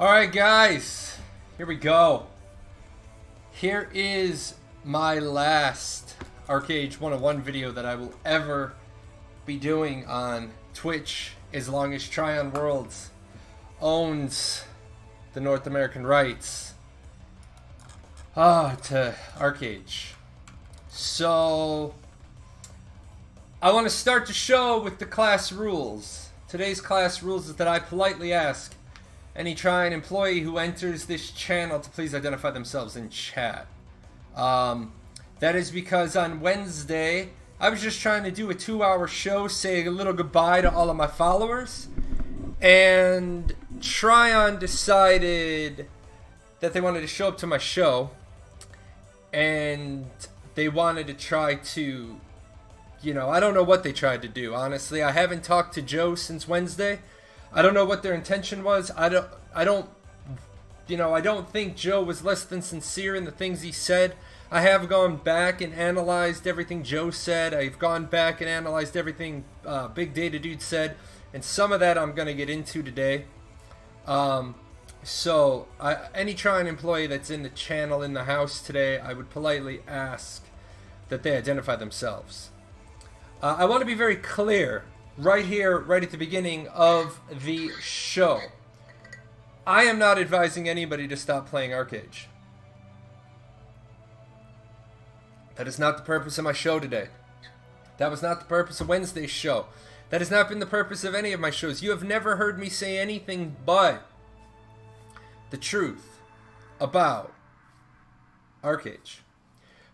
Alright guys, here we go. Here is my last Archeage 101 video that I will ever be doing on Twitch as long as Tryon Worlds owns the North American rights to Archeage. So I want to start the show with the class rules. Today's class rules is that I politely ask any Tryon employee who enters this channel to please identify themselves in chat. That is because on Wednesday, I was just trying to do a 2-hour show, say a little goodbye to all of my followers, and Tryon decided that they wanted to show up to my show, and they wanted to try to, you know, I don't know what they tried to do, honestly. I haven't talked to Joe since Wednesday. I don't know what their intention was. I don't think Joe was less than sincere in the things he said. I have gone back and analyzed everything Joe said. I've gone back and analyzed everything Big Data Dude said, and some of that I'm going to get into today. So any Tryon employee that's in the channel, in the house today, I would politely ask that they identify themselves. I want to be very clear right here, right at the beginning of the show. I am not advising anybody to stop playing Archeage. That is not the purpose of my show today. That was not the purpose of Wednesday's show. That has not been the purpose of any of my shows. You have never heard me say anything but the truth about Archeage.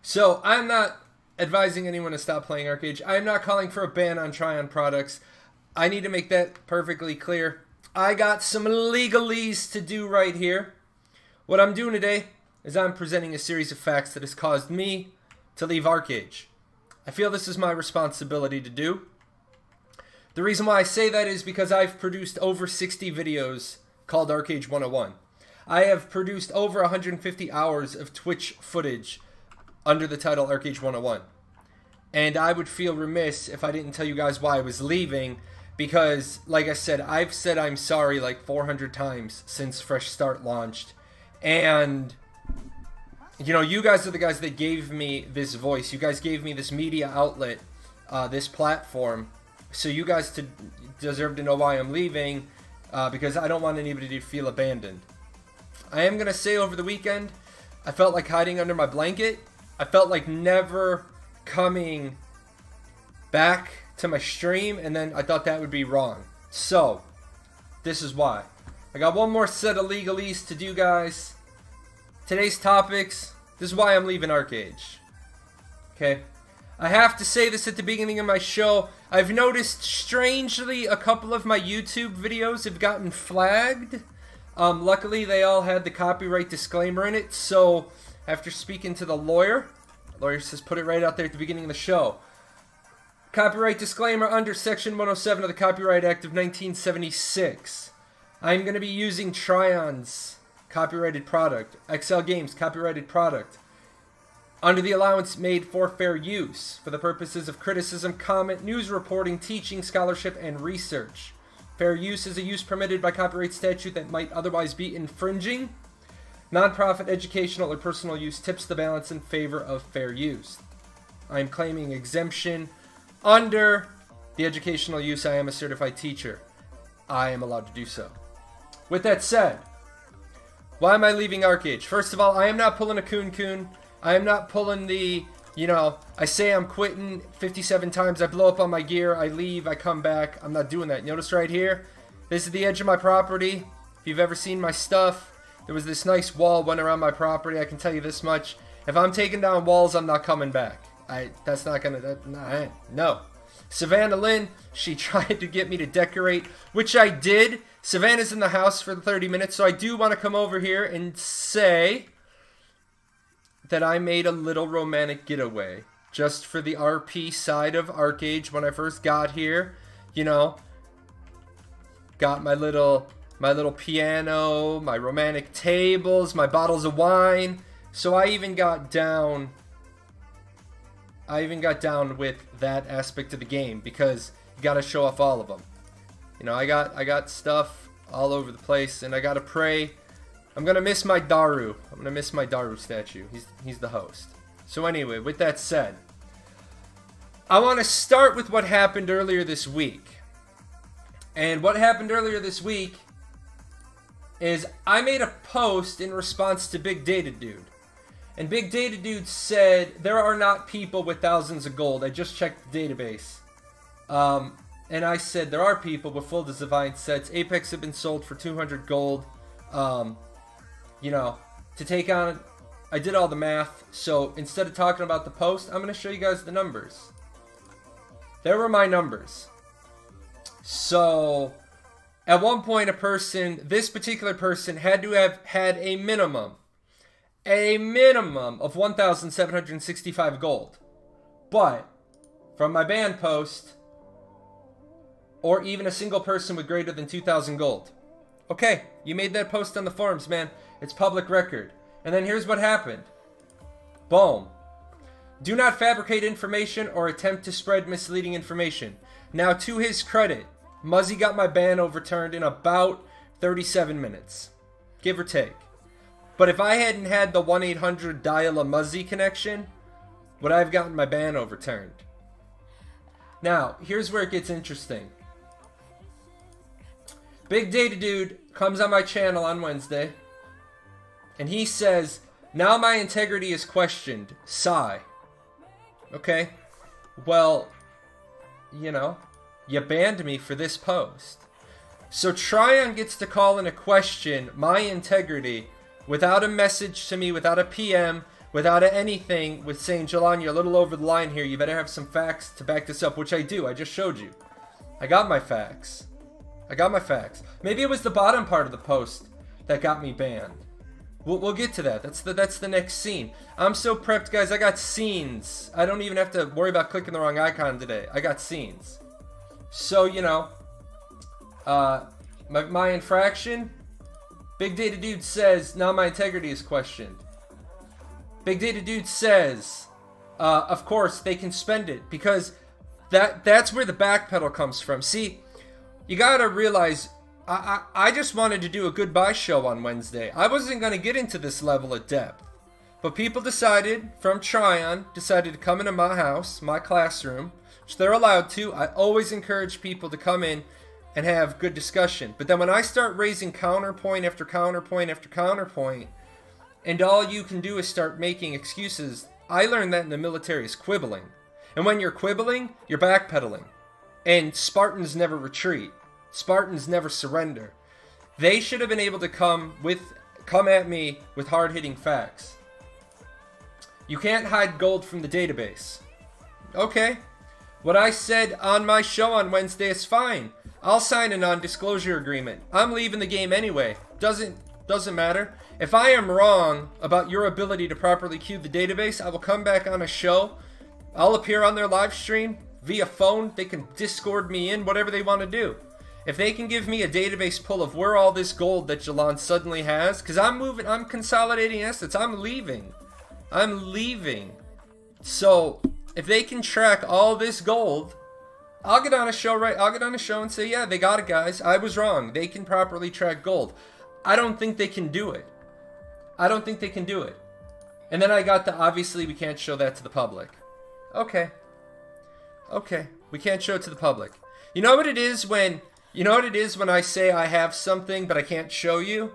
So I'm not advising anyone to stop playing Archeage. I am not calling for a ban on Tryon products. I need to make that perfectly clear. I got some legalese to do right here. What I'm doing today is I'm presenting a series of facts that has caused me to leave Archeage. I feel this is my responsibility to do. The reason why I say that is because I've produced over 60 videos called Archeage 101. I have produced over 150 hours of Twitch footage under the title Archeage 101. And I would feel remiss if I didn't tell you guys why I was leaving, because, like I said, I've said I'm sorry like 400 times since Fresh Start launched. And, you know, you guys are the guys that gave me this voice. You guys gave me this media outlet, this platform. So you guys deserve to know why I'm leaving, because I don't want anybody to feel abandoned. I am going to say over the weekend, I felt like hiding under my blanket. I felt like never coming back to my stream, and then I thought that would be wrong. So, this is why. I got one more set of legalese to do, guys. Today's topics, this is why I'm leaving Archeage. Okay? I have to say this at the beginning of my show. I've noticed, strangely, a couple of my YouTube videos have gotten flagged. Luckily, they all had the copyright disclaimer in it, so after speaking to the lawyer says put it right out there at the beginning of the show. Copyright disclaimer under Section 107 of the Copyright Act of 1976. I'm going to be using Tryon's copyrighted product, XL Games copyrighted product, under the allowance made for fair use for the purposes of criticism, comment, news reporting, teaching, scholarship, and research. Fair use is a use permitted by copyright statute that might otherwise be infringing. Non-profit, educational, or personal use tips the balance in favor of fair use. I am claiming exemption under the educational use. I am a certified teacher. I am allowed to do so. With that said, why am I leaving Archeage? First of all, I am not pulling a coon. I am not pulling the, you know, I say I'm quitting 57 times, I blow up on my gear, I leave, I come back. I'm not doing that. Notice right here, this is the edge of my property. If you've ever seen my stuff, there was this nice wall went around my property. I can tell you this much. If I'm taking down walls, I'm not coming back. That's not gonna, no. Savannah Lynn, she tried to get me to decorate, which I did. Savannah's in the house for 30 minutes, so I do want to come over here and say that I made a little romantic getaway just for the RP side of Archeage when I first got here. You know, got my little piano, my romantic tables, my bottles of wine. So I even got down with that aspect of the game because you got to show off all of them. You know, I got stuff all over the place, and I gotta pray. I'm gonna miss my Daru. I'm gonna miss my Daru statue. He's the host. So anyway, with that said, I want to start with what happened earlier this week. And what happened earlier this week is I made a post in response to Big Data Dude. And Big Data Dude said, there are not people with thousands of gold. I just checked the database. And I said, there are people with full divine sets. Apex have been sold for 200 gold. You know, to take on, I did all the math. So instead of talking about the post, I'm going to show you guys the numbers. There were my numbers. So at one point, this particular person had to have had a minimum of 1,765 gold. But from my band post, or even a single person with greater than 2,000 gold. Okay, you made that post on the forums, man. It's public record. And then here's what happened. Boom. Do not fabricate information or attempt to spread misleading information. Now, to his credit, Muzzy got my ban overturned in about 37 minutes. Give or take. But if I hadn't had the 1-800 dial a Muzzy connection, would I have gotten my ban overturned? Now, here's where it gets interesting. Big Data Dude comes on my channel on Wednesday, and he says, now my integrity is questioned. Sigh. Okay, well, you know, you banned me for this post. So Tryon gets to call into question my integrity without a message to me, without a PM, without anything, with saying, Jahlon, you're a little over the line here. You better have some facts to back this up, which I do. I just showed you. I got my facts. I got my facts. Maybe it was the bottom part of the post that got me banned. We'll get to that. That's the next scene. I'm so prepped, guys. I got scenes. I don't even have to worry about clicking the wrong icon today. I got scenes. So, you know, my infraction, Big Data Dude says, now my integrity is questioned. Big Data Dude says, of course, they can spend it, because that's where the backpedal comes from. See, you gotta realize, I just wanted to do a goodbye show on Wednesday. I wasn't going to get into this level of depth. But people decided, from Tryon, decided to come into my house, my classroom, which they're allowed to. I always encourage people to come in and have good discussion. But then when I start raising counterpoint after counterpoint after counterpoint, and all you can do is start making excuses, I learned that in the military is quibbling. And when you're quibbling, you're backpedaling. And Spartans never retreat. Spartans never surrender. They should have been able to come at me with hard-hitting facts. You can't hide gold from the database. Okay. What I said on my show on Wednesday is fine. I'll sign a non-disclosure agreement. I'm leaving the game anyway. Doesn't matter. If I am wrong about your ability to properly queue the database, I will come back on a show. I'll appear on their live stream via phone. They can Discord me in, whatever they want to do. If they can give me a database pull of where all this gold that Jahlon suddenly has, because I'm consolidating assets, I'm leaving. So if they can track all this gold, I'll get on a show and say, yeah, they got it, guys. I was wrong. They can properly track gold. I don't think they can do it. And then I got the, obviously we can't show that to the public. Okay, we can't show it to the public. You know what it is when I say I have something but I can't show you?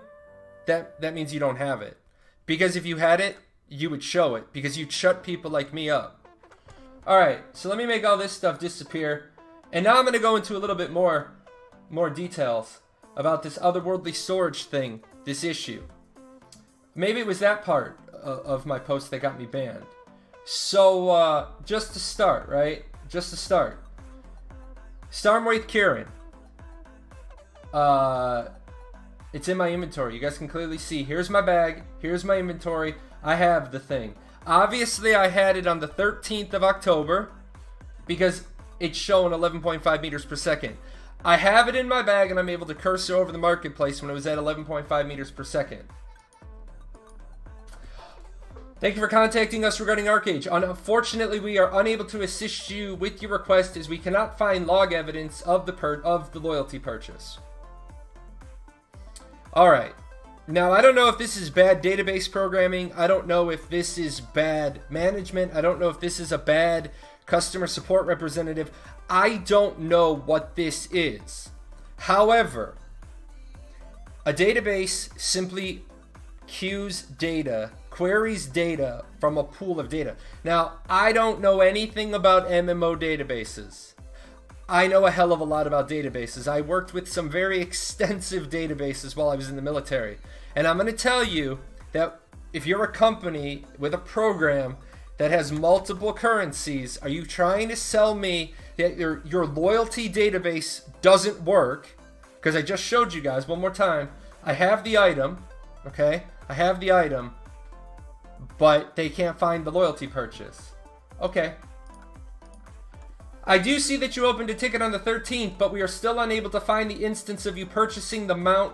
That means you don't have it. Because if you had it, you would show it, because you'd shut people like me up. Alright, so let me make all this stuff disappear. And now I'm going to go into a little bit more details about this otherworldly storage thing, this issue. Maybe it was that part of my post that got me banned. So, just to start, right? Stormwraith Kieran. It's in my inventory. You guys can clearly see. Here's my bag. Here's my inventory. I have the thing. Obviously, I had it on the 13th of October because it's showing 11.5 meters per second. I have it in my bag and I'm able to cursor over the marketplace when it was at 11.5 meters per second. Thank you for contacting us regarding Archeage. Unfortunately, we are unable to assist you with your request as we cannot find log evidence of the loyalty purchase. Alright. Now, I don't know if this is bad database programming. I don't know if this is bad management. I don't know if this is a bad customer support representative. I don't know what this is. However, a database simply queries data from a pool of data. Now, I don't know anything about MMO databases. I know a hell of a lot about databases. I worked with some very extensive databases while I was in the military. And I'm going to tell you that if you're a company with a program that has multiple currencies, are you trying to sell me that your loyalty database doesn't work? Because I just showed you guys one more time. I have the item, okay? I have the item, but they can't find the loyalty purchase. Okay. I do see that you opened a ticket on the 13th, but we are still unable to find the instance of you purchasing the mount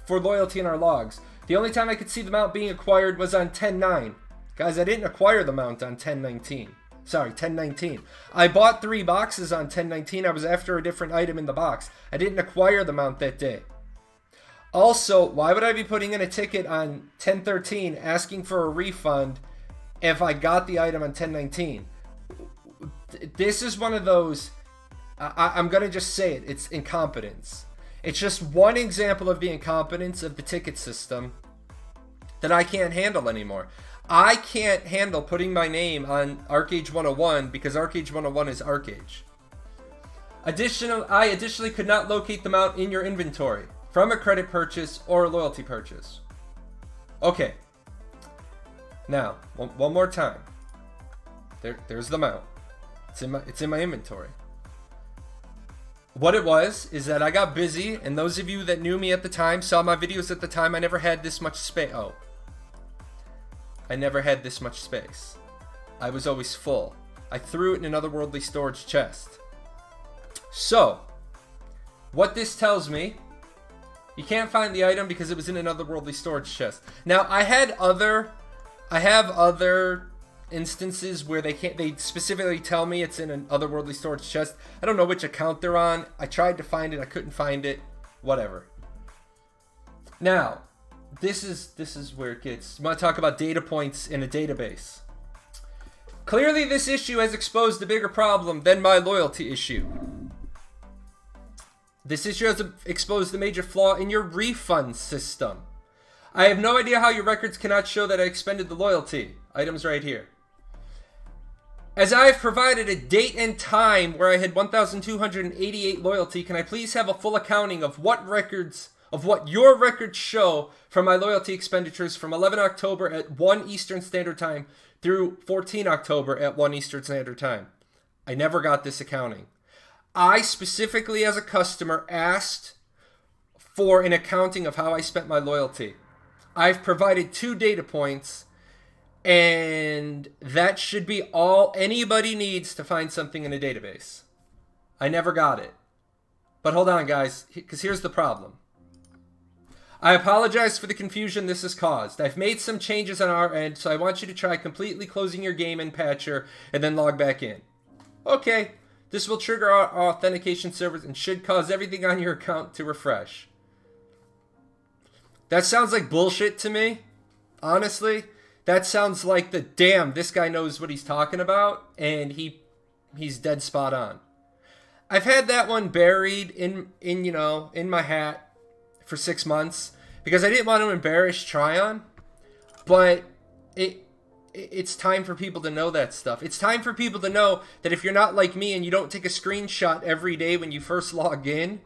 for loyalty in our logs. The only time I could see the mount being acquired was on 10/9. Guys, I didn't acquire the mount on 10/19. Sorry, 10/19. I bought 3 boxes on 10/19. I was after a different item in the box. I didn't acquire the mount that day. Also, why would I be putting in a ticket on 10/13 asking for a refund if I got the item on 10/19? This is one of those, I'm going to just say it, it's incompetence. It's just one example of the incompetence of the ticket system that I can't handle anymore. I can't handle putting my name on Archeage 101 because Archeage 101 is Archeage. I additionally could not locate the mount in your inventory from a credit purchase or a loyalty purchase. Okay. Now, one more time. There's the mount. It's in my inventory. What it was is that I got busy, and those of you that knew me at the time, saw my videos at the time, I never had this much space. Oh. I never had this much space. I was always full. I threw it in an otherworldly storage chest. So, what this tells me, you can't find the item because it was in an otherworldly storage chest. Now, I have other instances where they specifically tell me it's in an otherworldly storage chest. I don't know which account they're on. I tried to find it, I couldn't find it. Whatever. Now, this is where it gets. You want to talk about data points in a database. Clearly, this issue has exposed a bigger problem than my loyalty issue. This issue has exposed a major flaw in your refund system. I have no idea how your records cannot show that I expended the loyalty. Items right here. As I have provided a date and time where I had 1,288 loyalty, can I please have a full accounting of what your records show from my loyalty expenditures from 11 October at 1 Eastern Standard Time through 14 October at 1 Eastern Standard Time? I never got this accounting. I specifically, as a customer, asked for an accounting of how I spent my loyalty. I've provided 2 data points, and that should be all anybody needs to find something in a database. I never got it. But hold on, guys, because here's the problem. I apologize for the confusion this has caused. I've made some changes on our end, so I want you to try completely closing your game in Patcher and then log back in. Okay, this will trigger our authentication servers and should cause everything on your account to refresh. That sounds like bullshit to me, honestly. That sounds like damn, this guy knows what he's talking about, and he's dead spot on. I've had that one buried in my hat for 6 months because I didn't want to embarrass Tryon, but it's time for people to know that stuff. It's time for people to know that if you're not like me and you don't take a screenshot every day when you first log in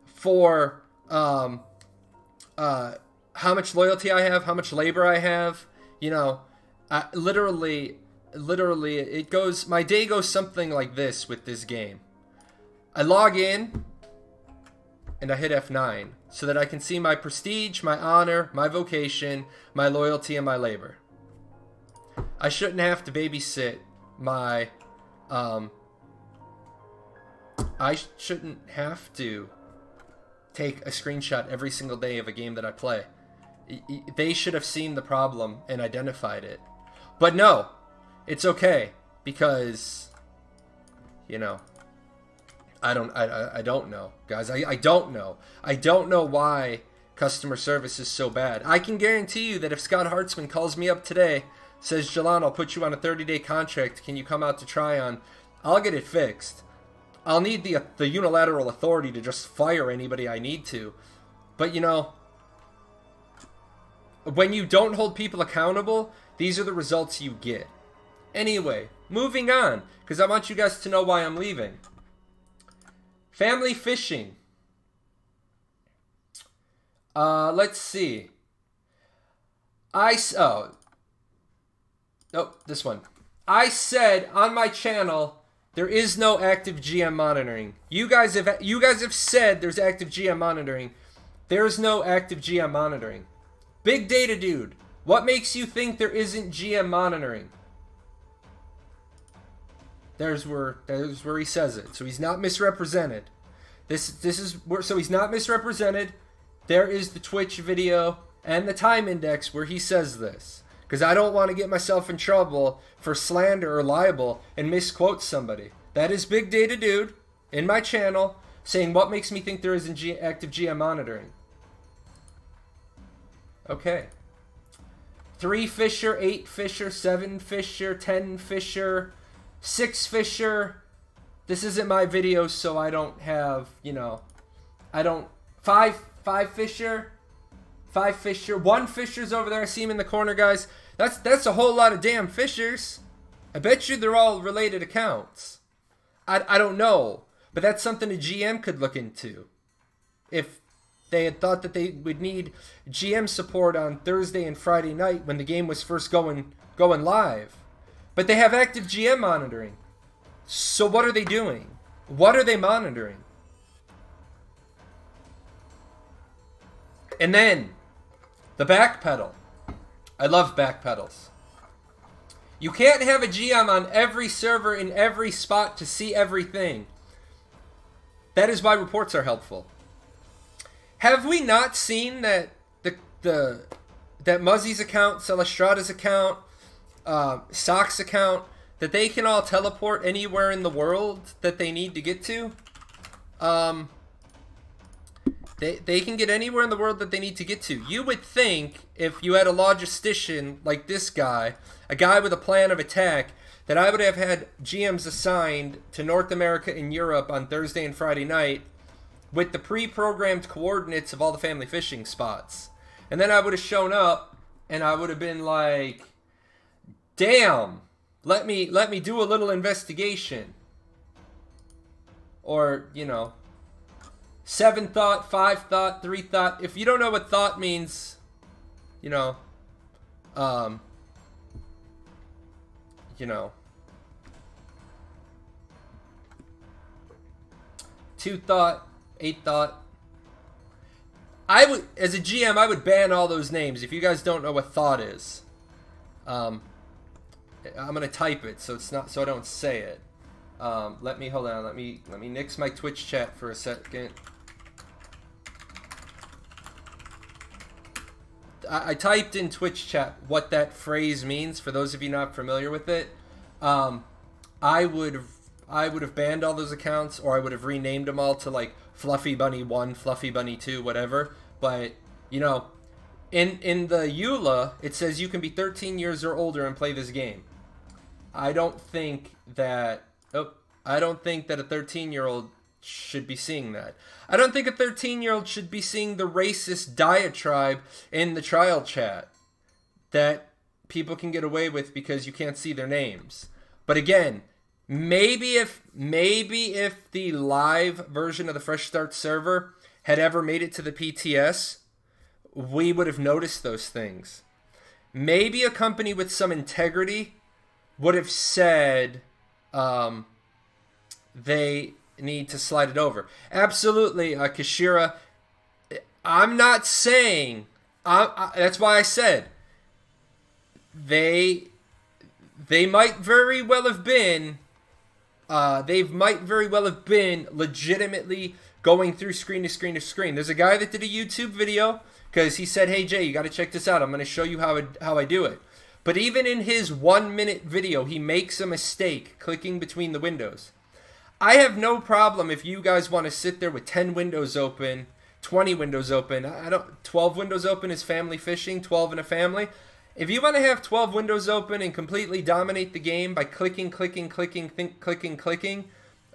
for how much loyalty I have, how much labor I have, literally it goes, my day goes something like this with this game. I log in and I hit F9 so that I can see my prestige, my honor, my vocation, my loyalty, and my labor. I shouldn't have to babysit my, I shouldn't have to take a screenshot every single day of a game that I play. They should have seen the problem and identified it. But no, it's okay because, I don't know, guys. I don't know. I don't know why customer service is so bad. I can guarantee you that if Scott Hartzman calls me up today, says, Jahlon, I'll put you on a 30-day contract, can you come out to try on, I'll get it fixed. I'll need the unilateral authority to just fire anybody I need to. But, you know, when you don't hold people accountable, these are the results you get. Anyway, moving on, because I want you guys to know why I'm leaving. Family fishing. Let's see. Oh, this one. I said on my channel there is no active GM monitoring. You guys have said there's active GM monitoring. There is no active GM monitoring. Big data dude, what makes you think there isn't GM monitoring? There's where he says it. So he's not misrepresented. This is where, so he's not misrepresented. There is the Twitch video and the time index where he says this. Because I don't want to get myself in trouble for slander or libel and misquote somebody. That is Big Data Dude in my channel saying what makes me think there isn't active GM monitoring. Okay. 3 Fisher, 8 Fisher, 7 Fisher, 10 Fisher, 6 Fisher. This isn't my video, so I don't have, you know, I don't... 5 Fisher, 5 Fisher, 1 Fisher's over there. I see him in the corner, guys. That's a whole lot of damn Fishers. I bet you they're all related accounts. I don't know, but that's something a GM could look into. If they had thought that they would need GM support on Thursday and Friday night when the game was first going live. But they have active GM monitoring. So what are they doing? What are they monitoring? And then, the back pedal. I love back pedals. You can't have a GM on every server in every spot to see everything. That is why reports are helpful. Have we not seen that that Muzzy's account, Celestrada's account, Sock's account, that they can all teleport anywhere in the world that they need to get to? They can get anywhere in the world that they need to get to. You would think if you had a logistician like this guy, a guy with a plan of attack, that I would have had GMs assigned to North America and Europe on Thursday and Friday night with the pre-programmed coordinates of all the family fishing spots. And then I would have shown up and I would have been like, damn, let me do a little investigation. Or, you know, 7 thought, 5 thought, 3 thought. If you don't know what thought means, you know, 2 thought, 8 thought. I would, as a GM, I would ban all those names. If you guys don't know what thought is, I'm gonna type it so it's not, so I don't say it. Let me hold on. Let me nix my Twitch chat for a second. I typed in Twitch chat what that phrase means for those of you not familiar with it. I would have banned all those accounts, or I would have renamed them all to like Fluffy Bunny 1, Fluffy Bunny 2, whatever. But you know, in the EULA it says you can be 13 years or older and play this game. I don't think that a 13-year-old should be seeing that. I don't think a 13-year-old should be seeing the racist diatribe in the trial chat that people can get away with because you can't see their names. But again, maybe if the live version of the Fresh Start server had ever made it to the PTS, we would have noticed those things. Maybe a company with some integrity would have said they need to slide it over. Absolutely, Kashira. I'm not saying... that's why I said they might very well have been... they might very well have been legitimately going through screen to screen to screen. There's a guy that did a YouTube video because he said, hey Jay, you got to check this out. I'm going to show you how I do it. But even in his 1-minute video, he makes a mistake clicking between the windows. I have no problem if you guys want to sit there with 10 windows open, 20 windows open. 12 windows open is family fishing, 12 in a family. If you want to have 12 windows open and completely dominate the game by clicking, clicking,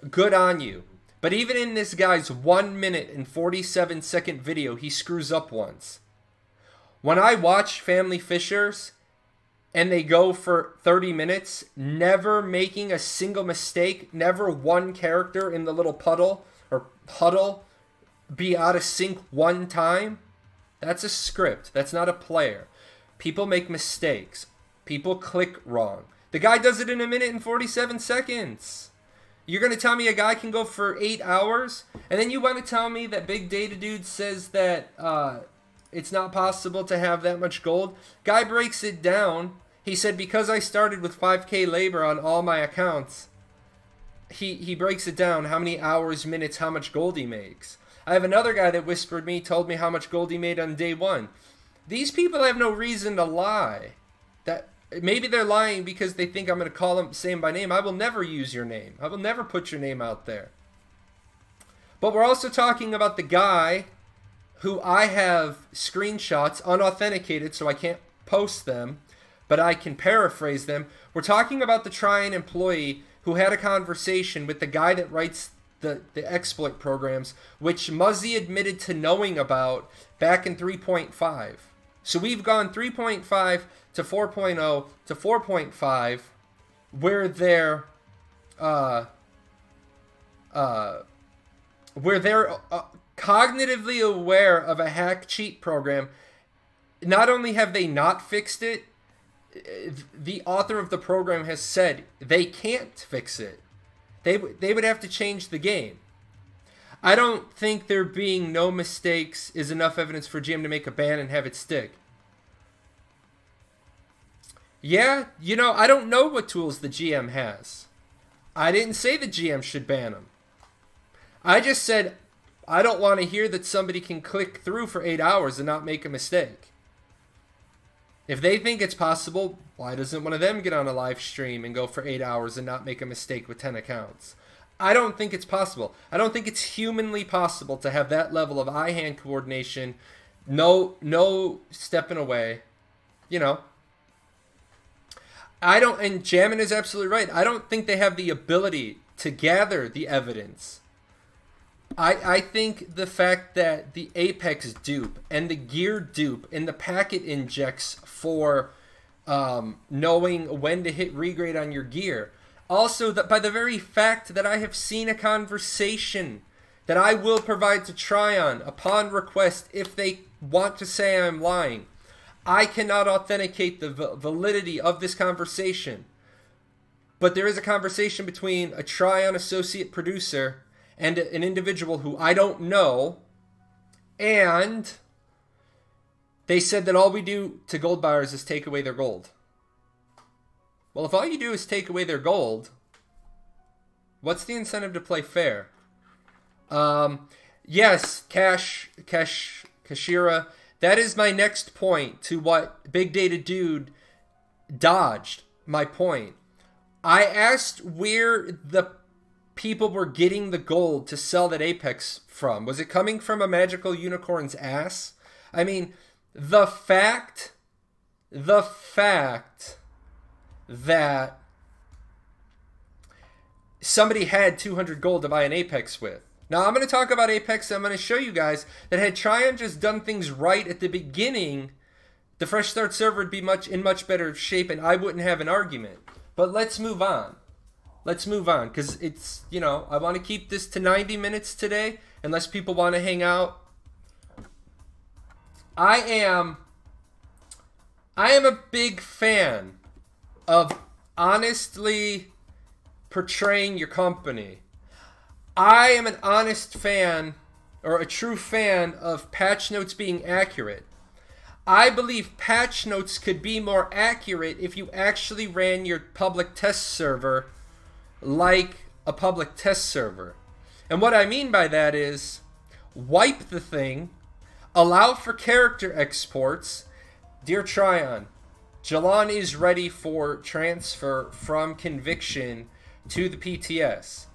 good on you. But even in this guy's 1 minute and 47 second video, he screws up once. When I watch family fishers and they go for 30 minutes, never making a single mistake, never one character in the little puddle or huddle be out of sync one time, that's a script. That's not a player. People make mistakes. People click wrong. The guy does it in 1 minute and 47 seconds. You're going to tell me a guy can go for 8 hours? And then you want to tell me that Big Data Dude says that it's not possible to have that much gold? Guy breaks it down. He said, because I started with 5K labor on all my accounts, he breaks it down, how many hours, minutes, how much gold he makes. I have another guy that whispered me, told me how much gold he made on day 1. These people have no reason to lie. That maybe they're lying because they think I'm going to call them, say them by name. I will never use your name. I will never put your name out there. But we're also talking about the guy who I have screenshots unauthenticated, so I can't post them, but I can paraphrase them. We're talking about the Tryon employee who had a conversation with the guy that writes the exploit programs, which Muzzy admitted to knowing about back in 3.5. So we've gone 3.5 to 4.0 to 4.5, where they're cognitively aware of a hack cheat program. Not only have they not fixed it, the author of the program has said they can't fix it. They would have to change the game. I don't think there being no mistakes is enough evidence for GM to make a ban and have it stick. Yeah, you know, I don't know what tools the GM has. I didn't say the GM should ban them. I just said I don't want to hear that somebody can click through for 8 hours and not make a mistake. If they think it's possible, why doesn't one of them get on a live stream and go for 8 hours and not make a mistake with 10 accounts? I don't think it's possible. I don't think it's humanly possible to have that level of eye-hand coordination, no stepping away, you know. And Jammin is absolutely right. I don't think they have the ability to gather the evidence. I think the fact that the Apex dupe and the gear dupe and the packet injects for knowing when to hit regrade on your gear. Also, that by the very fact that I have seen a conversation that I will provide to Tryon upon request if they want to say I'm lying, I cannot authenticate the validity of this conversation. But there is a conversation between a Tryon associate producer and an individual who I don't know, and they said that all we do to gold buyers is take away their gold. Well, if all you do is take away their gold, what's the incentive to play fair? Yes, Kashira, that is my next point to what Big Data Dude dodged my point. I asked where the people were getting the gold to sell that Apex from. Was it coming from a magical unicorn's ass? I mean, the fact that somebody had 200 gold to buy an Apex with. Now, I'm going to talk about Apex. I'm going to show you guys that had Tryon just done things right at the beginning, the Fresh Start server would be in much better shape and I wouldn't have an argument. But let's move on. Let's move on, because it's, you know, I want to keep this to 90 minutes today, unless people want to hang out. I am a big fan of honestly portraying your company. I am an honest fan, or a true fan, of patch notes being accurate. I believe patch notes could be more accurate if you actually ran your public test server like a public test server. And what I mean by that is wipe the thing, allow for character exports. Dear Tryon, Jahlon is ready for transfer from conviction to the PTS.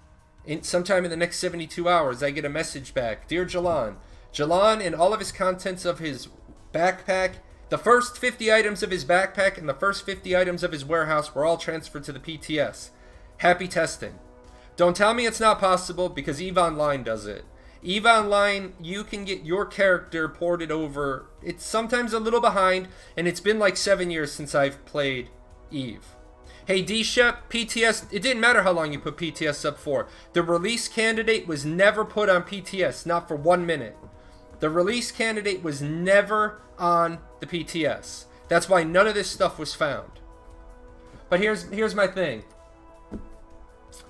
Sometime in the next 72 hours, I get a message back. Dear Jahlon, Jahlon and all of his contents of his backpack, the first 50 items of his backpack and the first 50 items of his warehouse were all transferred to the PTS. Happy testing. Don't tell me it's not possible, because EVE Online does it. EVE Online, you can get your character ported over. It's sometimes a little behind, and it's been like 7 years since I've played EVE. Hey D-Shep, PTS, it didn't matter how long you put PTS up for. The release candidate was never put on PTS, not for 1 minute. The release candidate was never on the PTS. That's why none of this stuff was found. But here's my thing.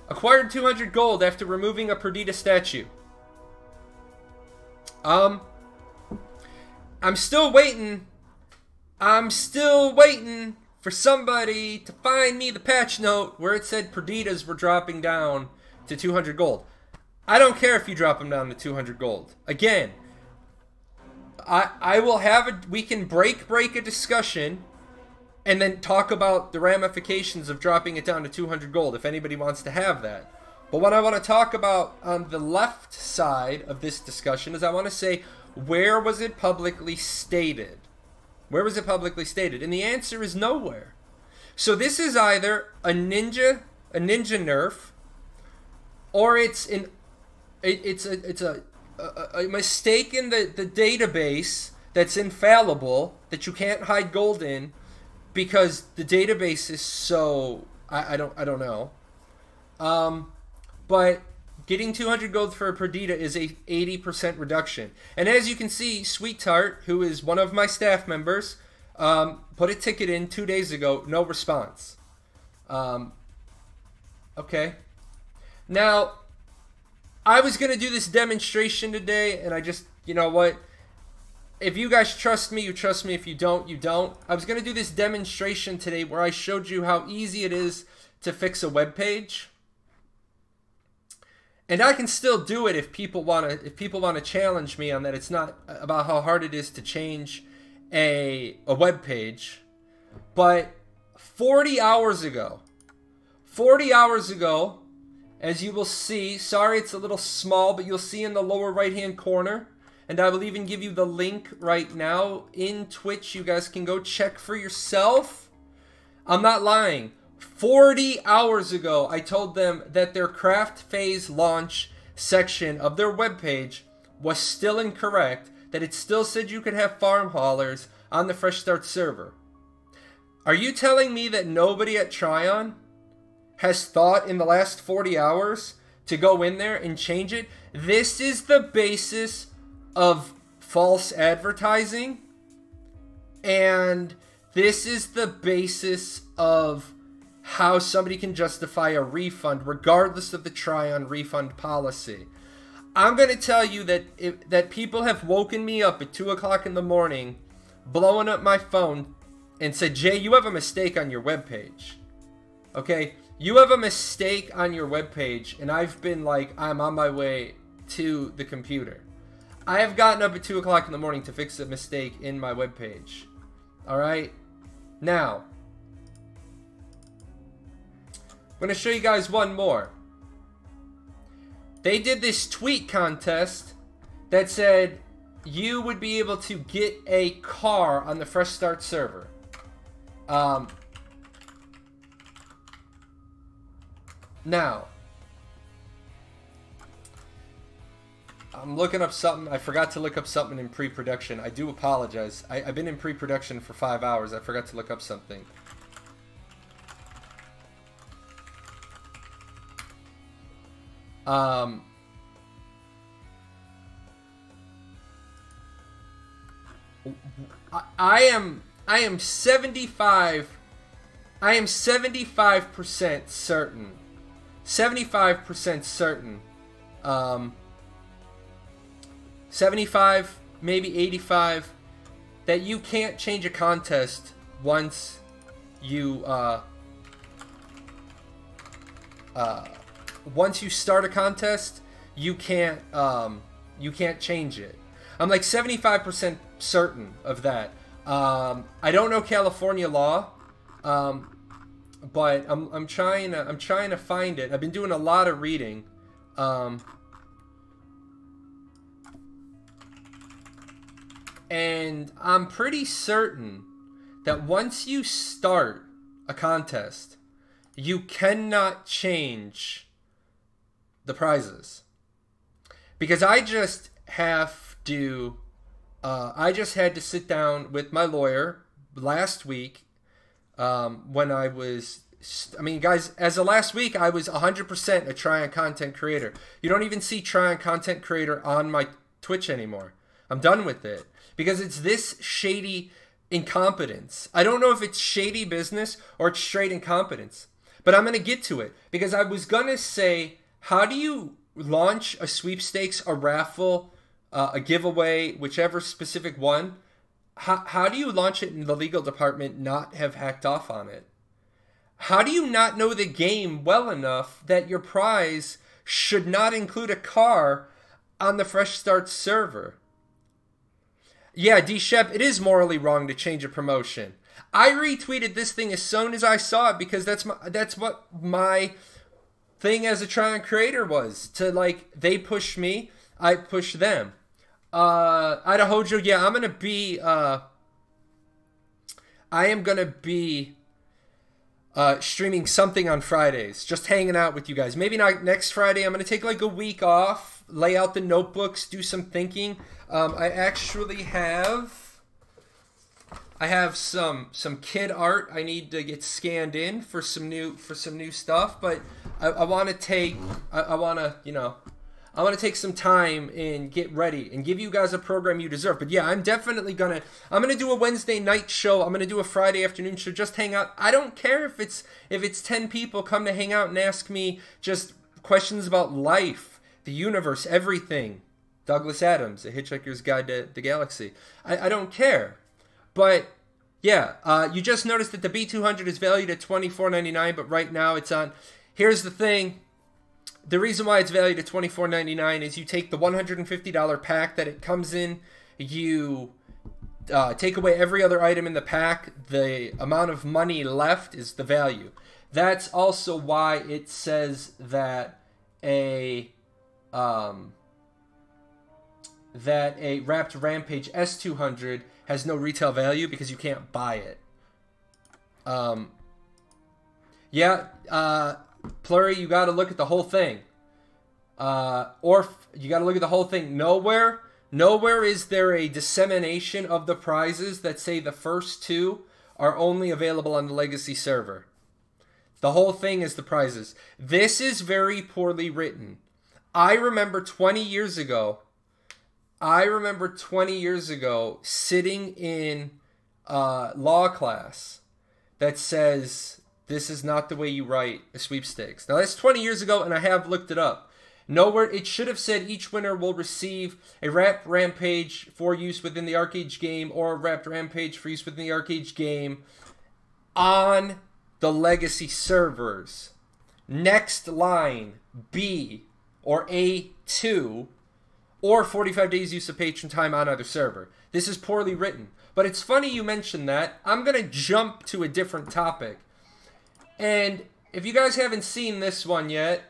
Acquired 200 gold after removing a Perdita statue. I'm still waiting for somebody to find me the patch note where it said Perditas were dropping down to 200 gold. I don't care if you drop them down to 200 gold. Again, I will have we can break a discussion and then talk about the ramifications of dropping it down to 200 gold if anybody wants to have that. But what I want to talk about on the left side of this discussion is I want to say, where was it publicly stated? Where was it publicly stated? And the answer is nowhere. So this is either a ninja nerf, or it's a mistake in the database that's infallible, that you can't hide gold in, because the database is so I don't know. But getting 200 gold for a Perdita is a 80% reduction. And as you can see, Sweet Tart, who is one of my staff members, put a ticket in 2 days ago. No response. Okay. Now, I was going to do this demonstration today, and I just, you know what? If you guys trust me, you trust me. If you don't, you don't. I was going to do this demonstration today where I showed you how easy it is to fix a web page. And I can still do it if people want to challenge me on that. It's not about how hard it is to change a web page. But 40 hours ago, as you will see, sorry it's a little small, but you'll see in the lower right hand corner, and I will even give you the link right now in Twitch. You guys can go check for yourself. I'm not lying. 40 hours ago, I told them that their craft phase launch section of their webpage was still incorrect, that it still said you could have farm haulers on the Fresh Start server. Are you telling me that nobody at Tryon has thought in the last 40 hours to go in there and change it? This is the basis of false advertising, and this is the basis of how somebody can justify a refund regardless of the Tryon refund policy. I'm going to tell you that people have woken me up at 2 o'clock in the morning, blowing up my phone and said, Jay, you have a mistake on your webpage. Okay? You have a mistake on your webpage, and I've been like, I'm on my way to the computer. I have gotten up at 2 o'clock in the morning to fix a mistake in my webpage. Alright? Now, I'm going to show you guys one more. They did this tweet contest that said you would be able to get a car on the Fresh Start server. Now, I'm looking up something. I forgot to look up something in pre-production. I do apologize. I've been in pre-production for 5 hours. I forgot to look up something. I am 75% certain. 75% certain. 75, maybe 85, that you can't change a contest once you start a contest. You can't change it. I'm like 75% certain of that. I don't know California law, but I'm trying to find it. I've been doing a lot of reading. And I'm pretty certain that once you start a contest, you cannot change the prizes. Because I just have to, I just had to sit down with my lawyer last week when I was, I mean, guys, as of last week, I was 100% a Tryon content creator. You don't even see Tryon content creator on my Twitch anymore. I'm done with it because it's this shady incompetence. I don't know if it's shady business or it's straight incompetence, but I'm going to get to it because I was going to say, how do you launch a sweepstakes, a raffle, a giveaway, whichever specific one? How do you launch it in the legal department not have hacked off on it? How do you not know the game well enough that your prize should not include a car on the Fresh Start server? Yeah, D-Shep, it is morally wrong to change a promotion. I retweeted this thing as soon as I saw it because that's what my thing as a Tryon creator was. To, like, they push me, I push them. Idahojo, yeah, I'm going to be, I am going to be streaming something on Fridays, just hanging out with you guys. Maybe not next Friday. I'm going to take like a week off, lay out the notebooks, do some thinking. I actually have, some kid art I need to get scanned in for some new stuff, but I want to take, I want to take some time and get ready and give you guys a program you deserve. But yeah, I'm definitely I'm gonna do a Wednesday night show. I'm gonna do a Friday afternoon show. Just hang out. I don't care if it's 10 people come to hang out and ask me just questions about life, the universe, everything. Douglas Adams, A Hitchhiker's Guide to the Galaxy. I don't care. But yeah, you just noticed that the B200 is valued at $24.99, but right now it's on. Here's the thing. The reason why it's valued at $24.99 is you take the $150 pack that it comes in, you take away every other item in the pack, the amount of money left is the value. That's also why it says that a Wrapped Rampage S200 has no retail value because you can't buy it. Plurry, you got to look at the whole thing. Or you got to look at the whole thing. Nowhere is there a dissemination of the prizes that say the first two are only available on the Legacy server. The whole thing is the prizes. This is very poorly written. I remember 20 years ago sitting in law class that says, this is not the way you write a sweepstakes. Now, that's 20 years ago, and I have looked it up. Nowhere, it should have said each winner will receive a Wrapped Rampage for use within the Archeage game or a Wrapped Rampage for use within the Archeage game on the Legacy servers. Next line, B or A2, or 45 days use of patron time on either server. This is poorly written. But it's funny you mentioned that. I'm going to jump to a different topic. And if you guys haven't seen this one yet,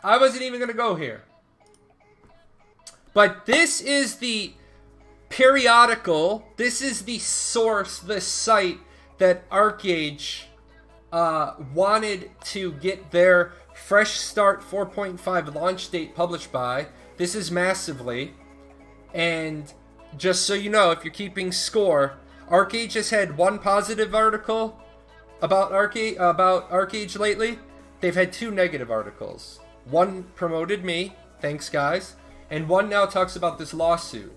I wasn't even going to go here. But this is the periodical, this is the source, the site that Archeage wanted to get their Fresh Start 4.5 launch date published by. This is Massively. And just so you know, if you're keeping score, Archeage has had one positive article about Archeage lately. They've had 2 negative articles. One promoted me, thanks guys, and one now talks about this lawsuit.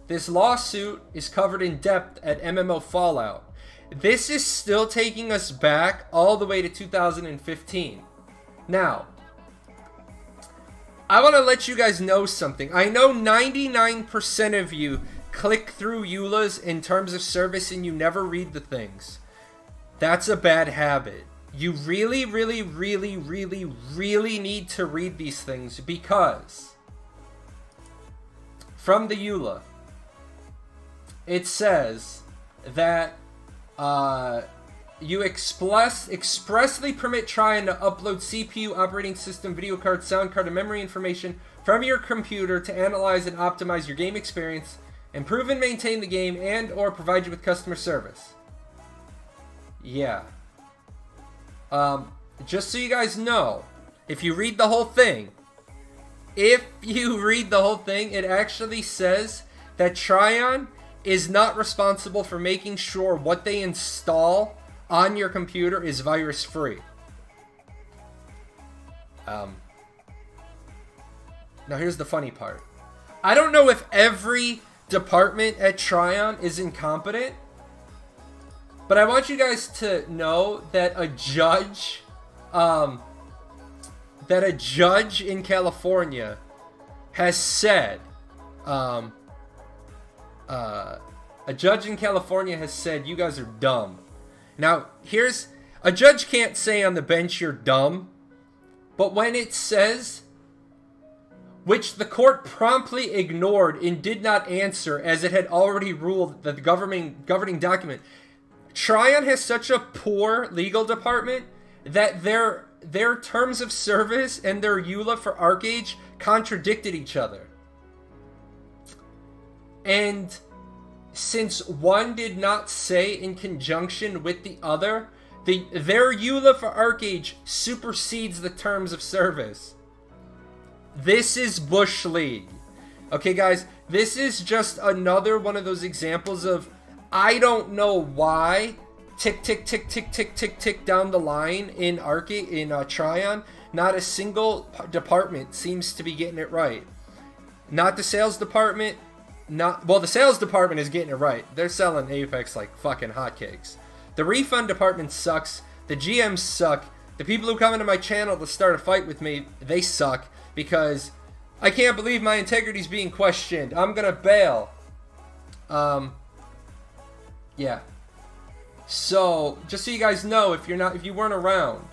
This lawsuit is covered in depth at MMO Fallout. This is still taking us back all the way to 2015. Now, I want to let you guys know something. I know 99% of you click through EULAs in terms of service and you never read the things. That's a bad habit. You really, really, really, really, really need to read these things because from the EULA, it says that you expressly permit Tryon to upload CPU, operating system, video card, sound card, and memory information from your computer to analyze and optimize your game experience Improve and maintain the game and or provide you with customer service. Yeah. Just so you guys know, if you read the whole thing, it actually says that Tryon is not responsible for making sure what they install on your computer is virus free. Now here's the funny part. I don't know if every department at Tryon is incompetent, but I want you guys to know that a judge in California has said, you guys are dumb. Now, a judge can't say on the bench you're dumb, but when it says, which the court promptly ignored and did not answer as it had already ruled that the governing document, Tryon has such a poor legal department that their terms of service and their EULA for Archeage contradicted each other. And since one did not say in conjunction with the other, their EULA for Archeage supersedes the terms of service. This is Bush League. Okay, guys, this is just another one of those examples of, I don't know why, tick, tick, tick, tick, tick, tick, tick down the line in Tryon, not a single department seems to be getting it right. Not the sales department, well, the sales department is getting it right. They're selling Apex like fucking hotcakes. The refund department sucks. The GMs suck. The people who come into my channel to start a fight with me, they suck. Because I can't believe my integrity is being questioned. I'm gonna bail. Yeah. So, just so you guys know, if you weren't around,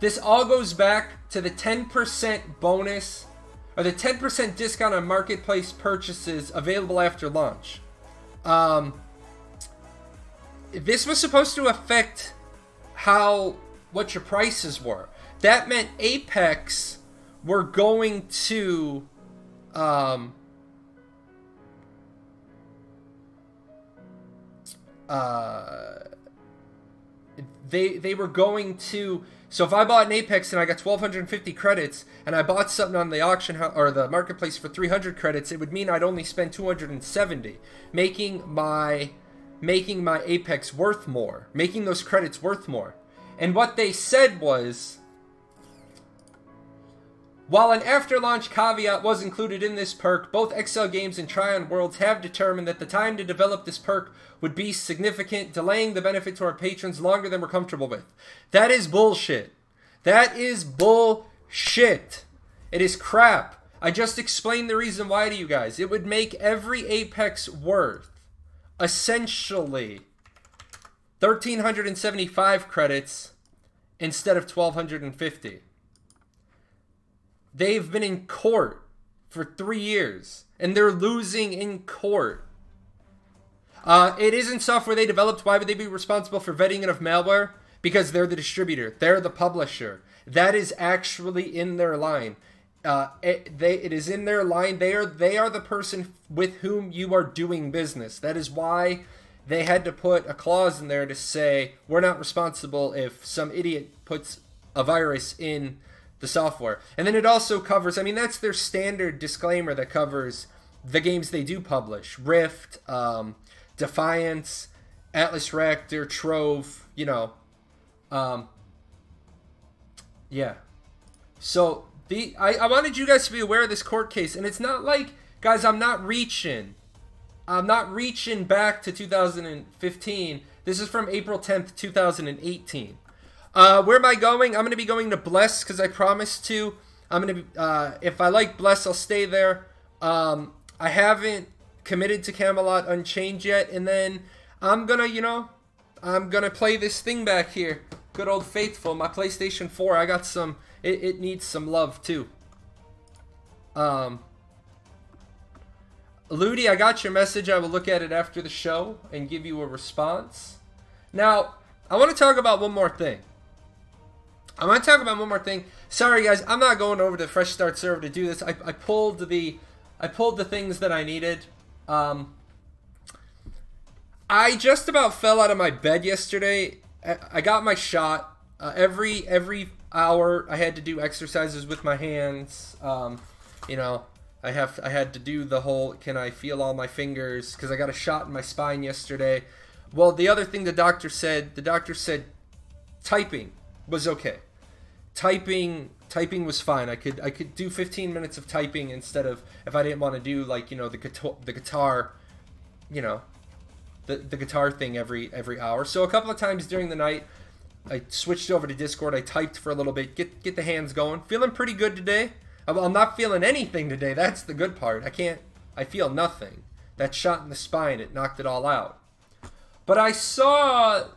this all goes back to the 10% bonus, or the 10% discount on marketplace purchases available after launch. This was supposed to affect what your prices were. That meant Apex were going to they were going to, so if I bought an Apex and I got 1,250 credits and I bought something on the auction or the marketplace for 300 credits, it would mean I'd only spend 270, making my Apex worth more, making those credits worth more. And what they said was, while an after-launch caveat was included in this perk, both XL Games and Tryon Worlds have determined that the time to develop this perk would be significant, delaying the benefit to our patrons longer than we're comfortable with. That is bullshit. That is bullshit. It is crap. I just explained the reason why to you guys. It would make every Apex worth, essentially, 1,375 credits instead of 1,250. They've been in court for 3 years, and they're losing in court. It isn't software they developed. Why would they be responsible for vetting it of malware? Because they're the distributor. They're the publisher. That is actually in their line. It is in their line. They are the person with whom you are doing business. That is why they had to put a clause in there to say, we're not responsible if some idiot puts a virus in the software. And then it also covers, I mean, that's their standard disclaimer that covers the games they do publish. Rift, Defiance, Atlas Reactor, Trove, you know. Yeah. So, I wanted you guys to be aware of this court case. And it's not like, guys, I'm not reaching back to 2015. This is from April 10th, 2018. Where am I going? I'm going to be going to Bless because I promised to. I'm going to be, if I like Bless, I'll stay there. I haven't committed to Camelot Unchained yet. And then I'm going to, you know, I'm going to play this thing back here. Good old faithful. My PlayStation 4. I got some, it needs some love too. Ludi, I got your message. I will look at it after the show and give you a response. Now, I want to talk about one more thing. Sorry, guys, I'm not going over to the Fresh Start server to do this. I pulled the things that I needed. I just about fell out of my bed yesterday. I got my shot. Every hour I had to do exercises with my hands. You know, I had to do the whole, can I feel all my fingers? Because I got a shot in my spine yesterday. Well, the other thing the doctor said typing was okay. Typing was fine. I could do 15 minutes of typing instead of, if I didn't want to do, like, you know, the guitar, you know, the guitar thing every hour. So a couple of times during the night, I switched over to Discord. I typed for a little bit, get the hands going. Feeling pretty good today. I'm not feeling anything today. That's the good part. I feel nothing. That shot in the spine, it knocked it all out. But I saw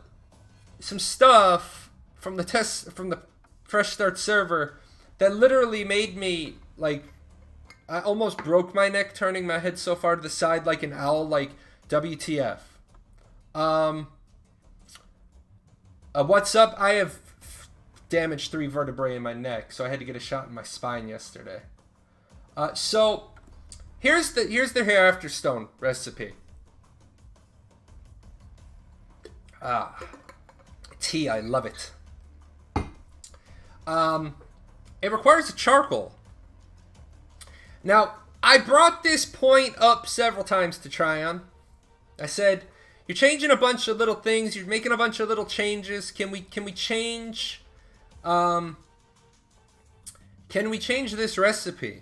some stuff from the Fresh Start server that literally made me, like, I almost broke my neck turning my head so far to the side like an owl, like, WTF. What's up? I have damaged 3 vertebrae in my neck, so I had to get a shot in my spine yesterday. So here's the Hereafter Stone recipe. Tea, I love it. It requires a charcoal. Now, I brought this point up several times to Tryon. I said, you're changing a bunch of little things, you're making a bunch of little changes. Can we change this recipe?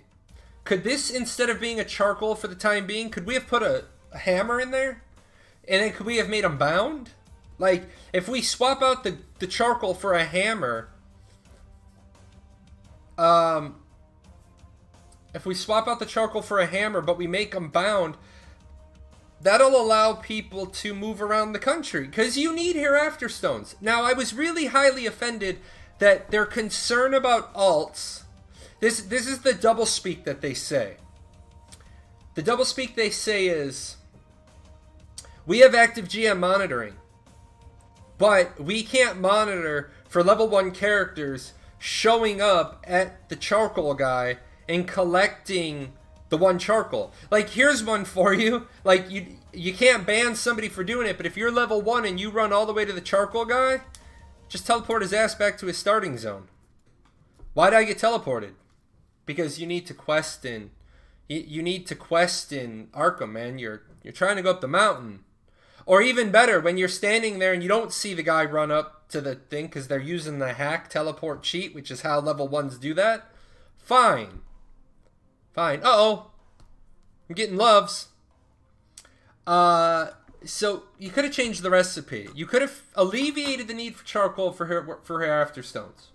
Could this, instead of being a charcoal for the time being, could we have put a hammer in there? And then could we have made them bound? Like, if we swap out the charcoal for a hammer, if we swap out the charcoal for a hammer, but we make them bound, that'll allow people to move around the country. Because you need Hereafter Stones. Now, I was really highly offended that their concern about alts, this is the doublespeak that they say. The doublespeak they say is, we have active GM monitoring, but we can't monitor for level 1 characters showing up at the charcoal guy and collecting the 1 charcoal. Like, here's one for you. Like, you can't ban somebody for doing it, but if you're level 1 and you run all the way to the charcoal guy, just teleport his ass back to his starting zone. Why did I get teleported? Because you need to quest in you need to quest in Arkham, man. You're trying to go up the mountain. Or even better, when you're standing there and you don't see the guy run up to the thing because they're using the hack teleport cheat, which is how level 1s do that. Fine. Fine. Uh-oh. I'm getting loves. So you could have changed the recipe. You could have alleviated the need for charcoal for Hereafter Stones.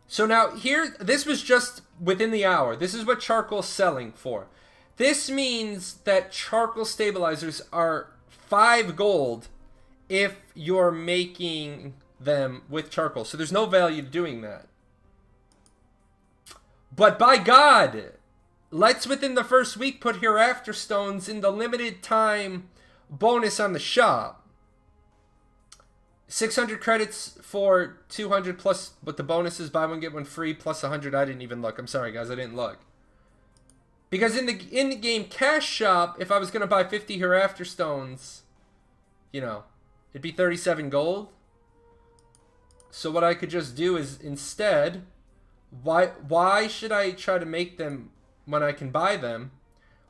So now here, this was just within the hour. This is what charcoal's selling for. This means that charcoal stabilizers are 5 gold if you're making them with charcoal. So there's no value to doing that. But by God, let's within the first week put Hereafter Stones in the limited time bonus on the shop. 600 credits for 200 plus, but the bonus is buy one get one free plus 100. I didn't even look. I'm sorry guys, I didn't look. Because in the game cash shop, if I was gonna buy 50 Hereafter Stones, you know, it'd be 37 gold. So what I could just do is instead, why should I try to make them when I can buy them?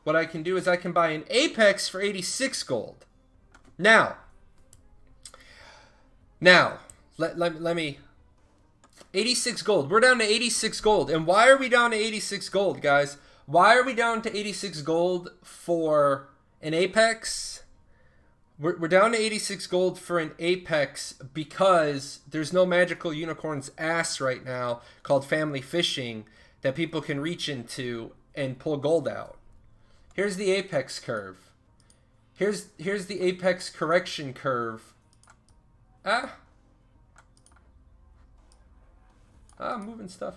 What I can do is I can buy an Apex for 86 gold. Now, let me 86 gold. We're down to 86 gold. And why are we down to 86 gold, guys? Why are we down to 86 gold for an Apex? We're down to 86 gold for an Apex because there's no magical unicorn's ass right now called Family Fishing that people can reach into and pull gold out. Here's the Apex curve. Here's the Apex correction curve. I'm moving stuff.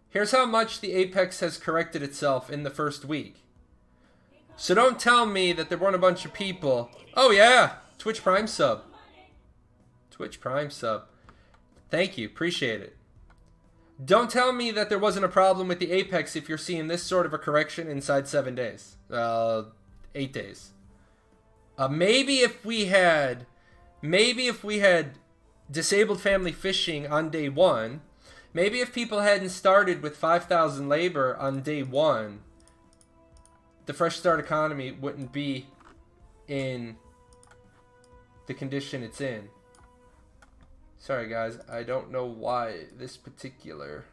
Here's how much the Apex has corrected itself in the first week. So don't tell me that there weren't a bunch of people. Oh yeah, Twitch Prime sub. Twitch Prime sub. Thank you, appreciate it. Don't tell me that there wasn't a problem with the Apex if you're seeing this sort of a correction inside 7 days. 8 days. Maybe if we had disabled family fishing on day 1, maybe if people hadn't started with 5,000 labor on day 1, the fresh start economy wouldn't be in the condition it's in. Sorry guys, I don't know why this particular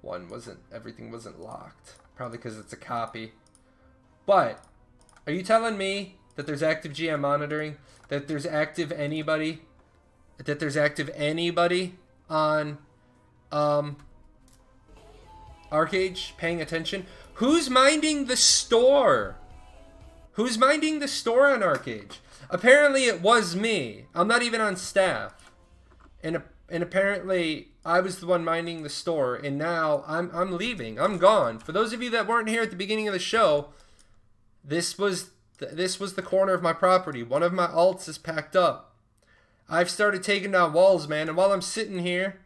one everything wasn't locked. Probably because it's a copy. But, are you telling me that there's active GM monitoring? That there's active anybody? That there's active anybody on Archeage paying attention? Who's minding the store? Who's minding the store on Archeage? Apparently it was me. I'm not even on staff. And apparently I was the one minding the store, and now I'm leaving. I'm gone. For those of you that weren't here at the beginning of the show, this was the corner of my property. One of my alts is packed up. I've started taking down walls, man, and while I'm sitting here,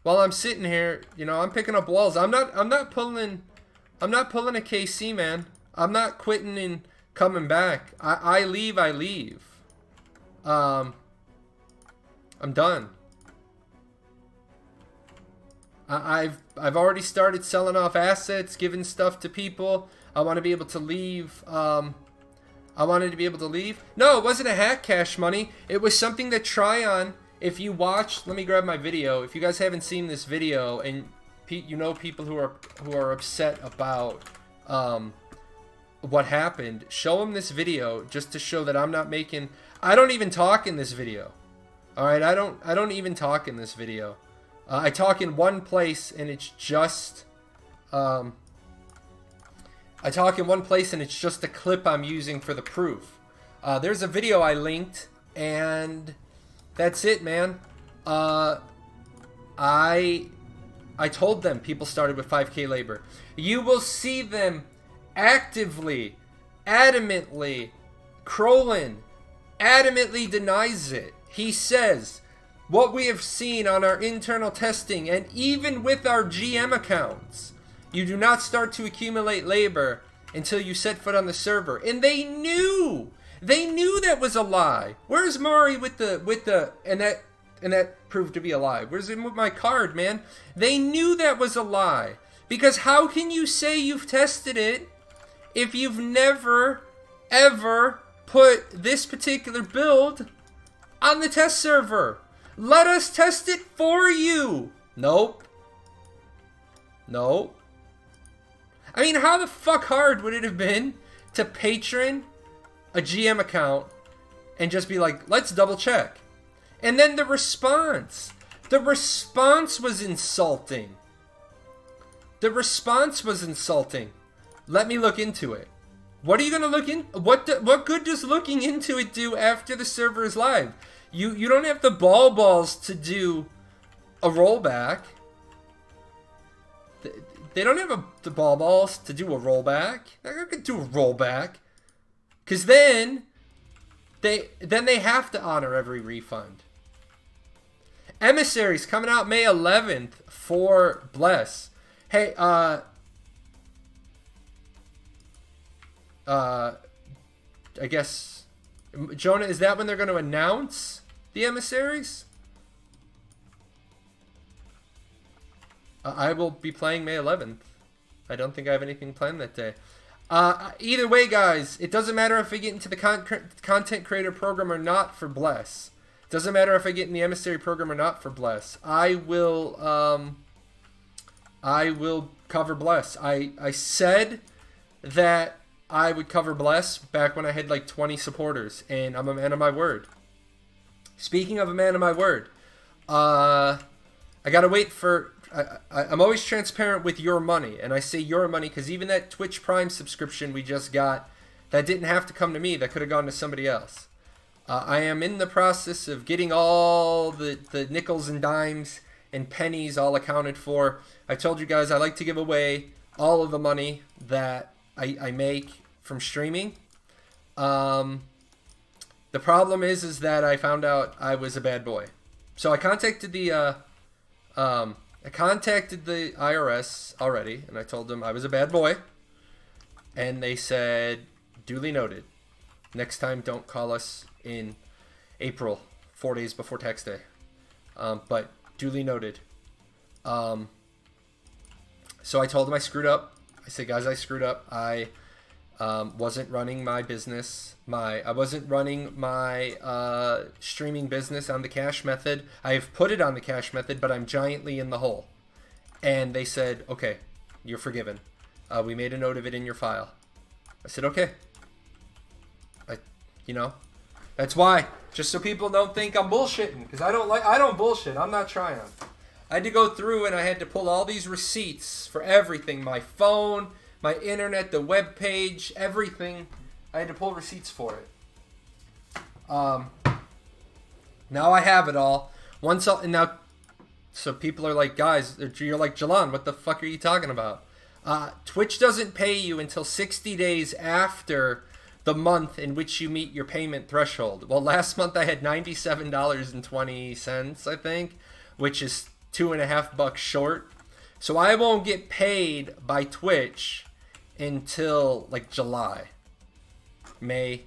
you know, I'm picking up walls. I'm not pulling a KC, man. I'm not quitting and coming back. I leave. I'm done. I've already started selling off assets, giving stuff to people. I want to be able to leave. I wanted to be able to leave. No, it wasn't a hack, Cash Money. It was something that Tryon, if you watched, let me grab my video. If you guys haven't seen this video, and you know people who are upset about what happened, show them this video just to show that I'm not making. I don't even talk in this video. All right, I don't even talk in this video. I talk in one place, and it's just I talk in one place, and it's just a clip I'm using for the proof. There's a video I linked, and that's it, man. I told them people started with 5K labor. You will see them actively, adamantly, Crolin adamantly denies it. He says, what we have seen on our internal testing, and even with our GM accounts, you do not start to accumulate labor until you set foot on the server. And they knew that was a lie. Where's Maury with the and that proved to be a lie. Where's him with my card, man? They knew that was a lie. Because how can you say you've tested it if you've never ever put this particular build on the test server? Let us test it for you. Nope. Nope. I mean, how the fuck hard would it have been to patron a GM account and just be like, let's double check? And then the response was insulting. The response was insulting. Let me look into it. What are you gonna look in? What good does looking into it do after the server is live? You don't have the balls to do a rollback. They don't have the balls to do a rollback. They're not gonna do a rollback, cause then they have to honor every refund. Emissaries coming out May 11th for Bless. Hey, I guess, Jonah, is that when they're going to announce the emissaries? I will be playing May 11th. I don't think I have anything planned that day. Either way, guys, it doesn't matter if I get into the content creator program or not for Bless. It doesn't matter if I get in the emissary program or not for Bless. I will cover Bless. I said that I would cover Bless back when I had like 20 supporters, and I'm a man of my word. Speaking of a man of my word, I gotta wait for... I'm always transparent with your money, and I say your money because even that Twitch Prime subscription we just got, that didn't have to come to me. That could have gone to somebody else. I am in the process of getting all the nickels and dimes and pennies all accounted for. I told you guys I like to give away all of the money that I make from streaming. The problem is that I found out I was a bad boy. So I contacted the I contacted the IRS already, and I told them I was a bad boy. And they said, duly noted. Next time, don't call us in April, 4 days before tax day. But duly noted. So I told them I screwed up. I said, guys, I screwed up. I wasn't running my business. I wasn't running my streaming business on the cash method. I've put it on the cash method, but I'm giantly in the hole. And they said, okay, you're forgiven. We made a note of it in your file. I said, okay. You know, that's why. Just so people don't think I'm bullshitting, because I don't bullshit. I'm not trying. I had to go through and I had to pull all these receipts for everything. My phone, my internet, the web page, everything. I had to pull receipts for it. Now I have it all. So people are like, guys, you're like, Jahlon, what the fuck are you talking about? Twitch doesn't pay you until 60 days after the month in which you meet your payment threshold. Well, last month I had $97.20, I think, which is $2.50 short. So I won't get paid by Twitch until like July. May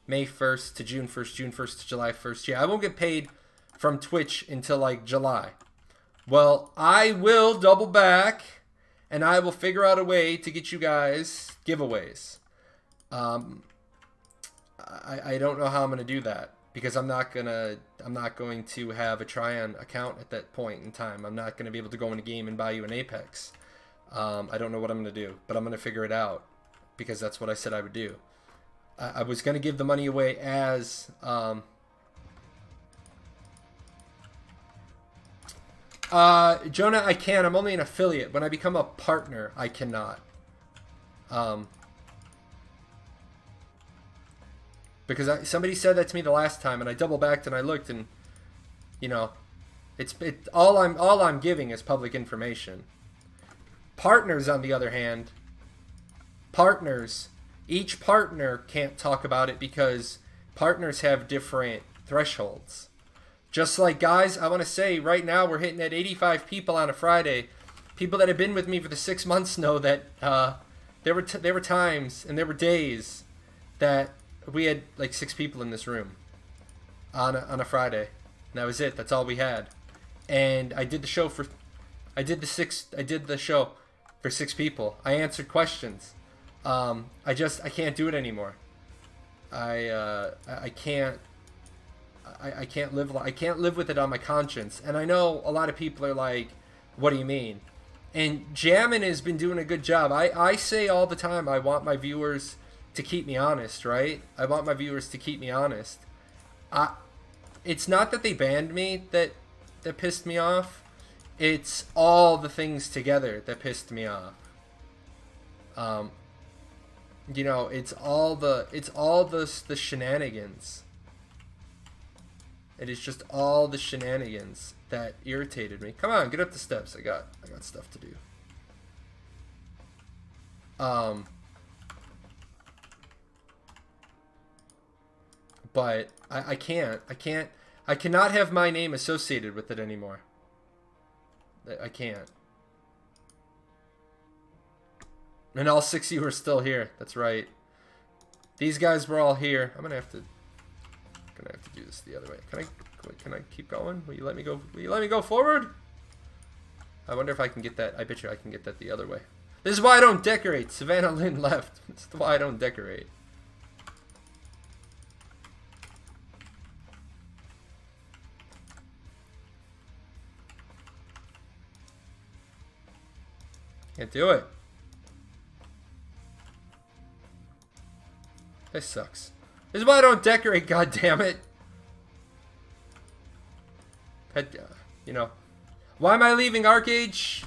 1st to June 1st, June 1st to July 1st. Yeah, I won't get paid from Twitch until like July. Well, I will double back and I will figure out a way to get you guys giveaways. I don't know how I'm gonna do that because I'm not going to have a Tryon account at that point in time. I'm not gonna be able to go in a game and buy you an Apex. I don't know what I'm gonna do, but I'm gonna figure it out because that's what I said I would do. I was gonna give the money away as Jonah, I can. I'm only an affiliate. When I become a partner, I cannot. Because somebody said that to me the last time, and I double backed and I looked, and you know, all I'm giving is public information. Partners, on the other hand, each partner can't talk about it because partners have different thresholds. Just like, guys, I want to say right now we're hitting at 85 people on a Friday. People that have been with me for the 6 months know that there were times and there were days that we had like 6 people in this room on a Friday. And that was it. That's all we had. And I did the show for 6 people. I answered questions. I can't do it anymore. I can't live with it on my conscience. And I know a lot of people are like, what do you mean? And Jammin has been doing a good job. I say all the time, I want my viewers to keep me honest, right? I want my viewers to keep me honest. It's not that they banned me that pissed me off. It's all the things together that pissed me off. You know, it's all the shenanigans. It is just all the shenanigans that irritated me. Come on, get up the steps. I got stuff to do. But I cannot have my name associated with it anymore. I can't. And all 6 of you are still here. That's right. These guys were all here. I'm gonna have to do this the other way. Can I keep going? Will you let me go? Will you let me go forward? I wonder if I can get that. I bet you I can get that the other way. This is why I don't decorate. Savannah Lynn left. This is why I don't decorate. Can't do it. This sucks. This is why I don't decorate, goddammit. You know. Why am I leaving Archeage?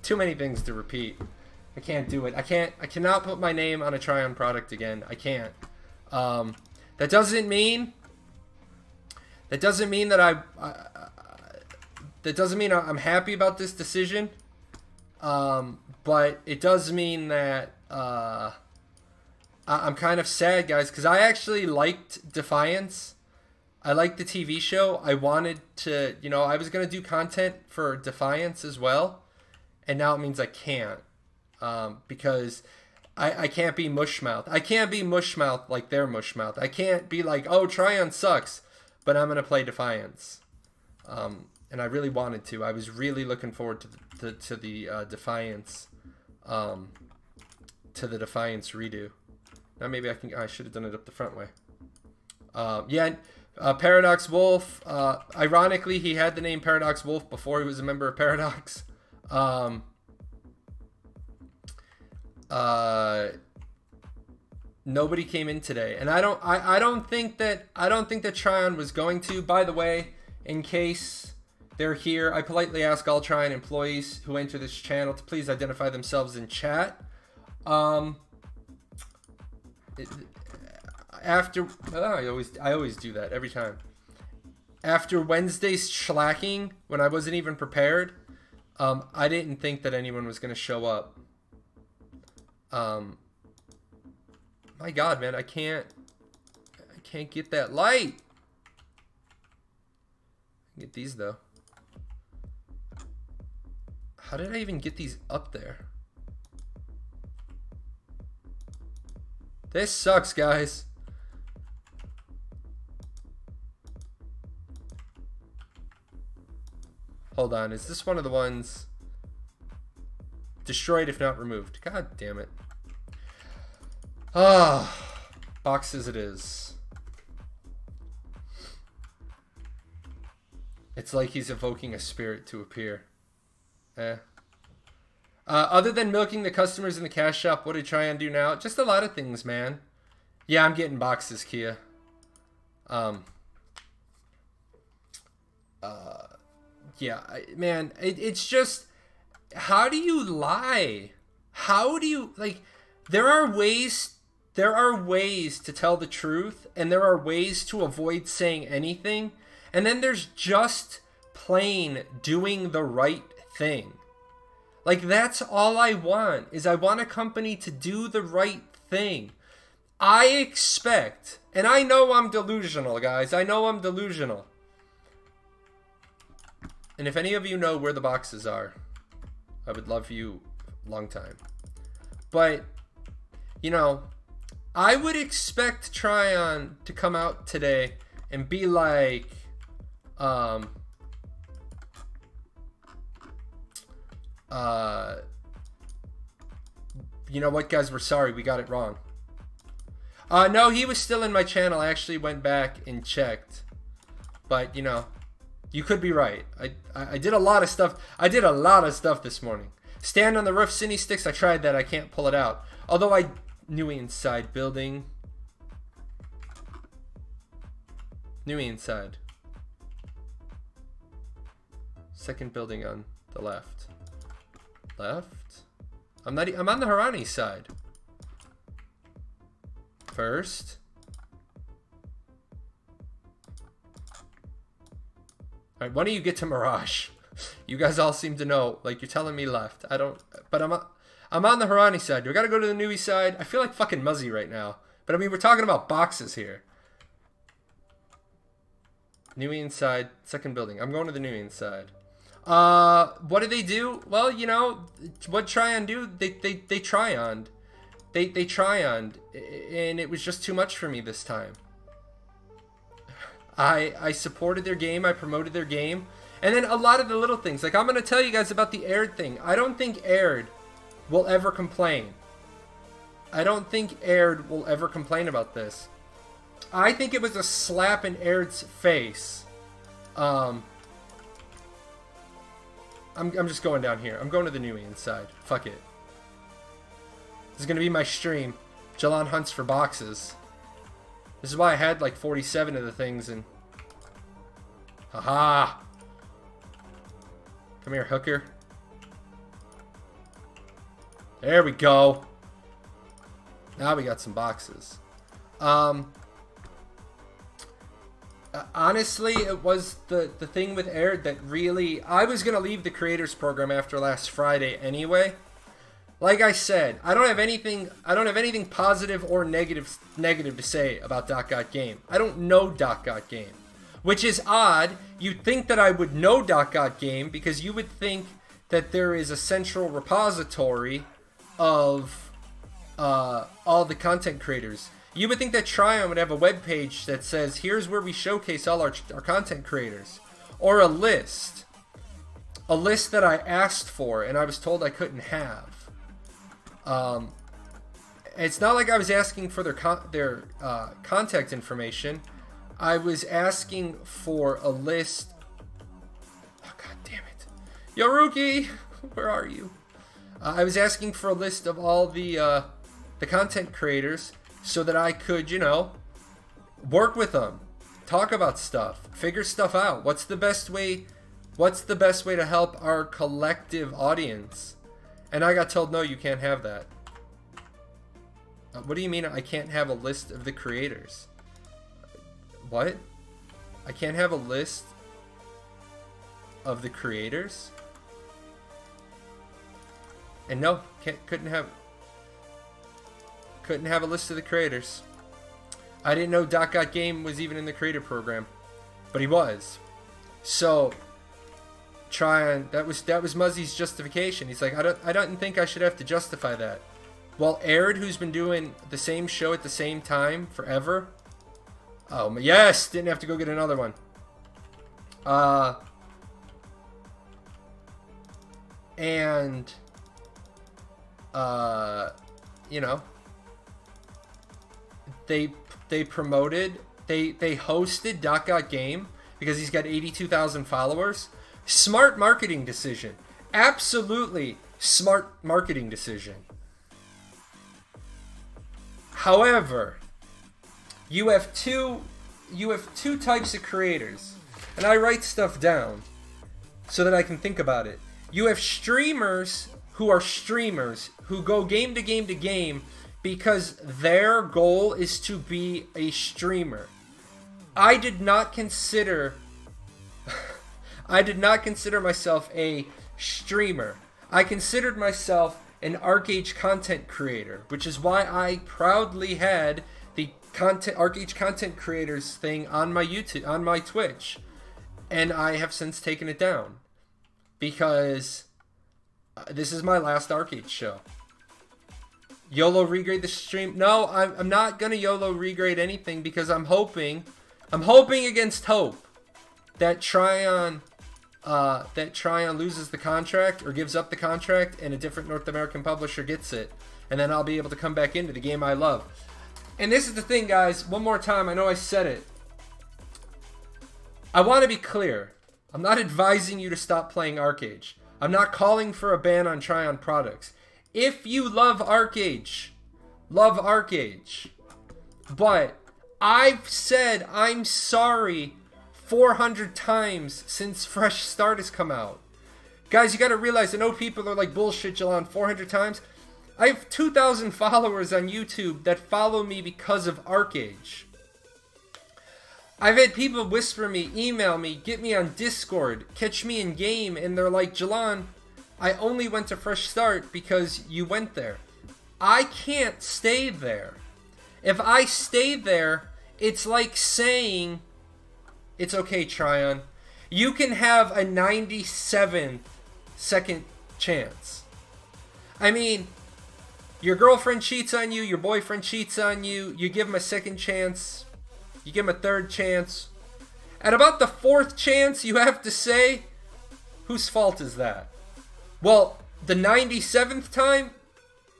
Too many things to repeat. I can't do it. I cannot put my name on a Tryon product again. I can't. That doesn't mean that that doesn't mean I'm happy about this decision. But it does mean that I'm kind of sad, guys, because I actually liked Defiance. I like the TV show. I wanted to, you know, I was going to do content for Defiance as well. And now it means I can't. Because I can't be mushmouth. I can't be mushmouth like they're mushmouth. I can't be like, oh, Tryon sucks, but I'm going to play Defiance. And I really wanted to. I was really looking forward to the Defiance. To the Defiance redo. Now maybe I should have done it up the front way. Yeah. Paradox Wolf, ironically, he had the name Paradox Wolf before he was a member of Paradox. Nobody came in today, and I don't think that Tryon was going to. By the way, in case they're here, I politely ask all Tryon employees who enter this channel to please identify themselves in chat. After I always do that every time. After Wednesday's schlacking, when I wasn't even prepared, I didn't think that anyone was going to show up. My God, man, I can't get that light. Get these though. How did I even get these up there? This sucks, guys. Hold on, is this one of the ones? Destroyed if not removed. God damn it. Ah, boxes it is. It's like he's evoking a spirit to appear. Other than milking the customers in the cash shop, what did Tryon do now? Just a lot of things, man. Yeah, I'm getting boxes, Kia. Yeah, man, it's just, how do you lie? How do you, like, there are ways to tell the truth, and there are ways to avoid saying anything, and then there's just plain doing the right thing. Like, that's all I want, is I want a company to do the right thing. I expect, and I know I'm delusional, guys, I know I'm delusional. And if any of you know where the boxes are, I would love you a long time. But, you know, I would expect Tryon to come out today and be like, you know what, guys, we're sorry, we got it wrong. No, he was still in my channel. I actually went back and checked. But, you know, you could be right. I did a lot of stuff. I did a lot of stuff this morning. Stand on the roof, Cine Sticks. I tried that. I can't pull it out. Although I knew inside building. New inside. Second building on the left. Left? I'm on the Harani side. First. Alright, why don't you get to Mirage? You guys all seem to know. Like, you're telling me left. I don't... But I'm on the Harani side. Do I gotta go to the Nui side? I feel like fucking Muzzy right now. But, I mean, we're talking about boxes here. Nui inside. Second building. I'm going to the Nui inside. What did they do? Well, you know, what Tryon do? They Tryoned. They Tryoned. And it was just too much for me this time. I supported their game, I promoted their game, and then a lot of the little things. Like, I'm going to tell you guys about the Aired thing. I don't think Aired will ever complain. I don't think Aired will ever complain about this. I think it was a slap in Aired's face. I'm just going down here. I'm going to the Nui inside. Fuck it. This is going to be my stream. Jahlon hunts for boxes. This is why I had like 47 of the things and... Haha! Come here, hooker. There we go. Now we got some boxes. Honestly, it was the thing with Aired that really... I was going to leave the creators program after last Friday anyway. Like I said, I don't have anything positive or negative to say about .Got Game. I don't know .Got Game. which is odd. You'd think that I would know .game because you would think that there is a central repository of all the content creators. You would think that Tryon would have a web page that says, here's where we showcase all our content creators. Or a list. A list that I asked for and I was told I couldn't have. It's not like I was asking for their contact information. I was asking for a list. Oh, god damn it. Yoruki, where are you? I was asking for a list of all the content creators so that I could, you know, work with them, talk about stuff, figure stuff out. What's the best way to help our collective audience? And I got told, no, you can't have that. What do you mean I can't have a list of the creators? What? I can't have a list of the creators? And no, couldn't have a list of the creators. I didn't know .game was even in the creator program, but he was. So Tryon, that was Muzzy's justification. He's like, I don't think I should have to justify that. Well, Arid, who's been doing the same show at the same time forever. Oh, yes! Didn't have to go get another one. You know, they promoted, they hosted .game because he's got 82,000 followers. Smart marketing decision. Absolutely smart marketing decision. However, you have two types of creators, and I write stuff down so that I can think about it. You have streamers who are streamers who go game to game to game because their goal is to be a streamer. I did not consider myself a streamer. I considered myself an Archeage content creator, which is why I proudly had the Archeage content creators thing on my YouTube, on my Twitch, and I have since taken it down because this is my last Archeage show. YOLO regrade the stream? No, I'm not gonna YOLO regrade anything because I'm hoping against hope that Tryon loses the contract or gives up the contract and a different North American publisher gets it, and then I'll be able to come back into the game I love. And this is the thing, guys, one more time, I know I said it. I want to be clear. I'm not advising you to stop playing Archeage. I'm not calling for a ban on Tryon products. If you love Archeage, love Archeage. But I've said I'm sorry 400 times since Fresh Start has come out. Guys, you gotta realize, I know people are like, bullshit, Jahlon, 400 times. I have 2,000 followers on YouTube that follow me because of Archeage. I've had people whisper me, email me, get me on Discord, catch me in game, and they're like, Jahlon, I only went to Fresh Start because you went there. I can't stay there. If I stay there, it's like saying, it's okay, Tryon. You can have a 97 second chance. I mean, your girlfriend cheats on you, your boyfriend cheats on you, you give him a second chance, you give him a third chance. At about the fourth chance, you have to say, whose fault is that? Well, the 97th time,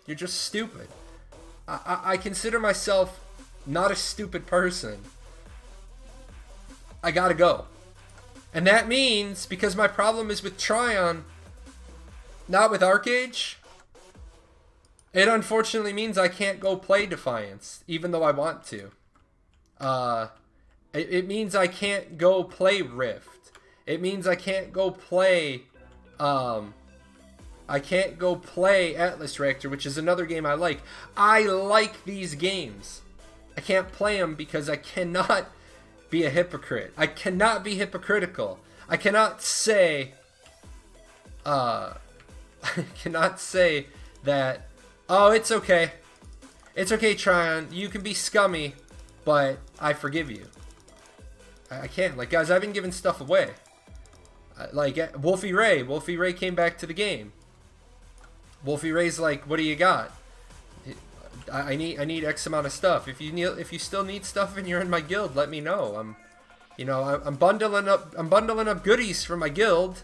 you're just stupid. I consider myself not a stupid person. I gotta go. And that means, because my problem is with Tryon, not with Archeage, it unfortunately means I can't go play Defiance, even though I want to. It means I can't go play Rift. It means I can't go play, Atlas Reactor, which is another game I like. I like these games. I can't play them because I cannot be a hypocrite. I cannot be hypocritical. I cannot say, I cannot say that, oh, it's okay. It's okay, Tryon. You can be scummy, but I forgive you. I can't. Like, guys, I've been giving stuff away. Like, Wolfie Ray came back to the game. Wolfie Ray's like, what do you got? I need X amount of stuff. If you still need stuff and you're in my guild, let me know. I'm bundling up goodies for my guild.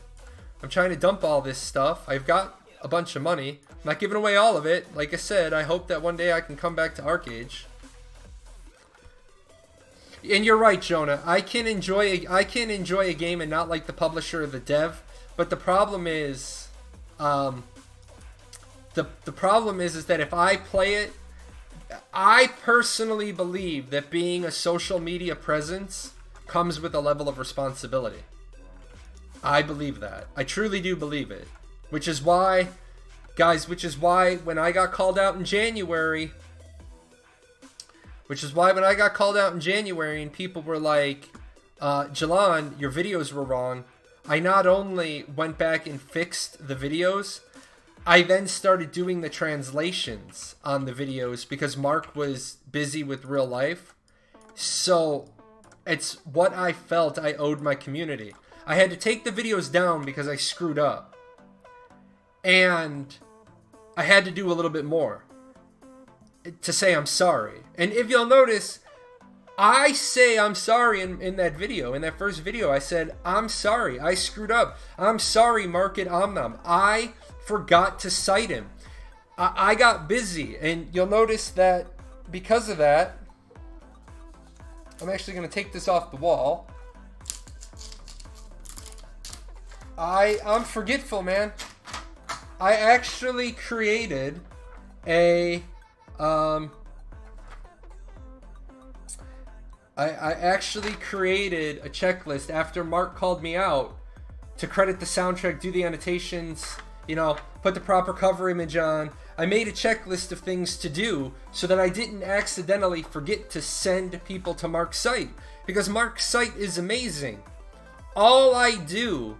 I'm trying to dump all this stuff. I've got a bunch of money. I'm not giving away all of it. Like I said, I hope that one day I can come back to Archeage. And you're right, Jonah. I can enjoy a game and not like the publisher or the dev. But the problem is, the problem is that if I play it, I personally believe that being a social media presence comes with a level of responsibility. I believe that. I truly do believe it. Which is why, guys, when I got called out in January, and people were like, Jahlon, your videos were wrong, I not only went back and fixed the videos, I then started doing the translations on the videos because Mark was busy with real life. So it's what I felt I owed my community. I had to take the videos down because I screwed up. And I had to do a little bit more to say I'm sorry. And if you'll notice, I say I'm sorry in that video. In that first video, I said, I'm sorry. I screwed up. I'm sorry, Market Omnom. I forgot to cite him. I got busy. And you'll notice that because of that, I'm actually going to take this off the wall. I'm forgetful, man. I actually created a I actually created a checklist after Mark called me out to credit the soundtrack, do the annotations, you know, put the proper cover image on. I made a checklist of things to do so that I didn't accidentally forget to send people to Mark's site, because Mark's site is amazing. All I do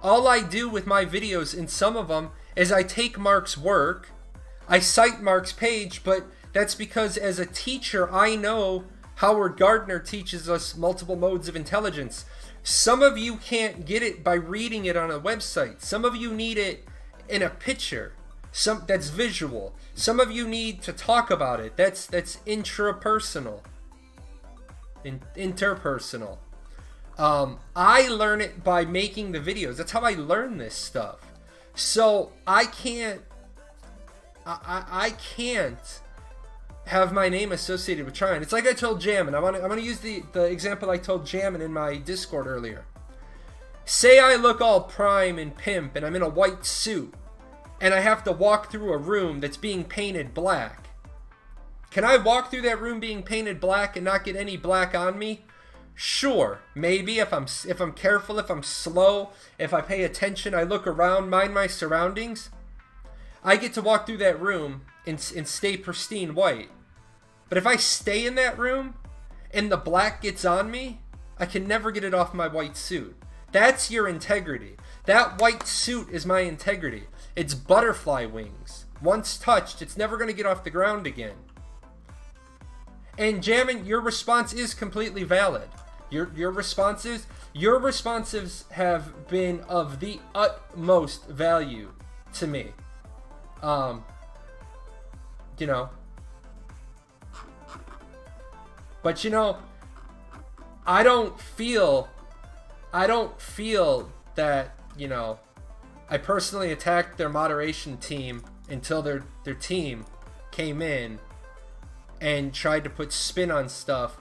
with my videos, in some of them, is I take Mark's work, I cite Mark's page, but that's because as a teacher, I know Howard Gardner teaches us multiple modes of intelligence. Some of you can't get it by reading it on a website. Some of you need it in a picture. That's visual. Some of you need to talk about it. That's intrapersonal. Interpersonal. I learn it by making the videos. That's how I learn this stuff. So I can't have my name associated with trying. It's like I told Jammin. I'm gonna use the example I told Jammin in my Discord earlier. Say I look all prime and pimp and I'm in a white suit and I have to walk through a room that's being painted black. Can I walk through that room being painted black and not get any black on me? Sure, maybe if I'm careful, if I'm slow, if I pay attention, I look around, mind my surroundings, I get to walk through that room and stay pristine white. But if I stay in that room and the black gets on me, I can never get it off my white suit. That's your integrity. That white suit is my integrity. It's butterfly wings. Once touched, it's never going to get off the ground again. And Jammin, your response is completely valid. Your responses have been of the utmost value to me. You know. But you know, I don't feel that, you know, I personally attacked their moderation team until their team came in and tried to put spin on stuff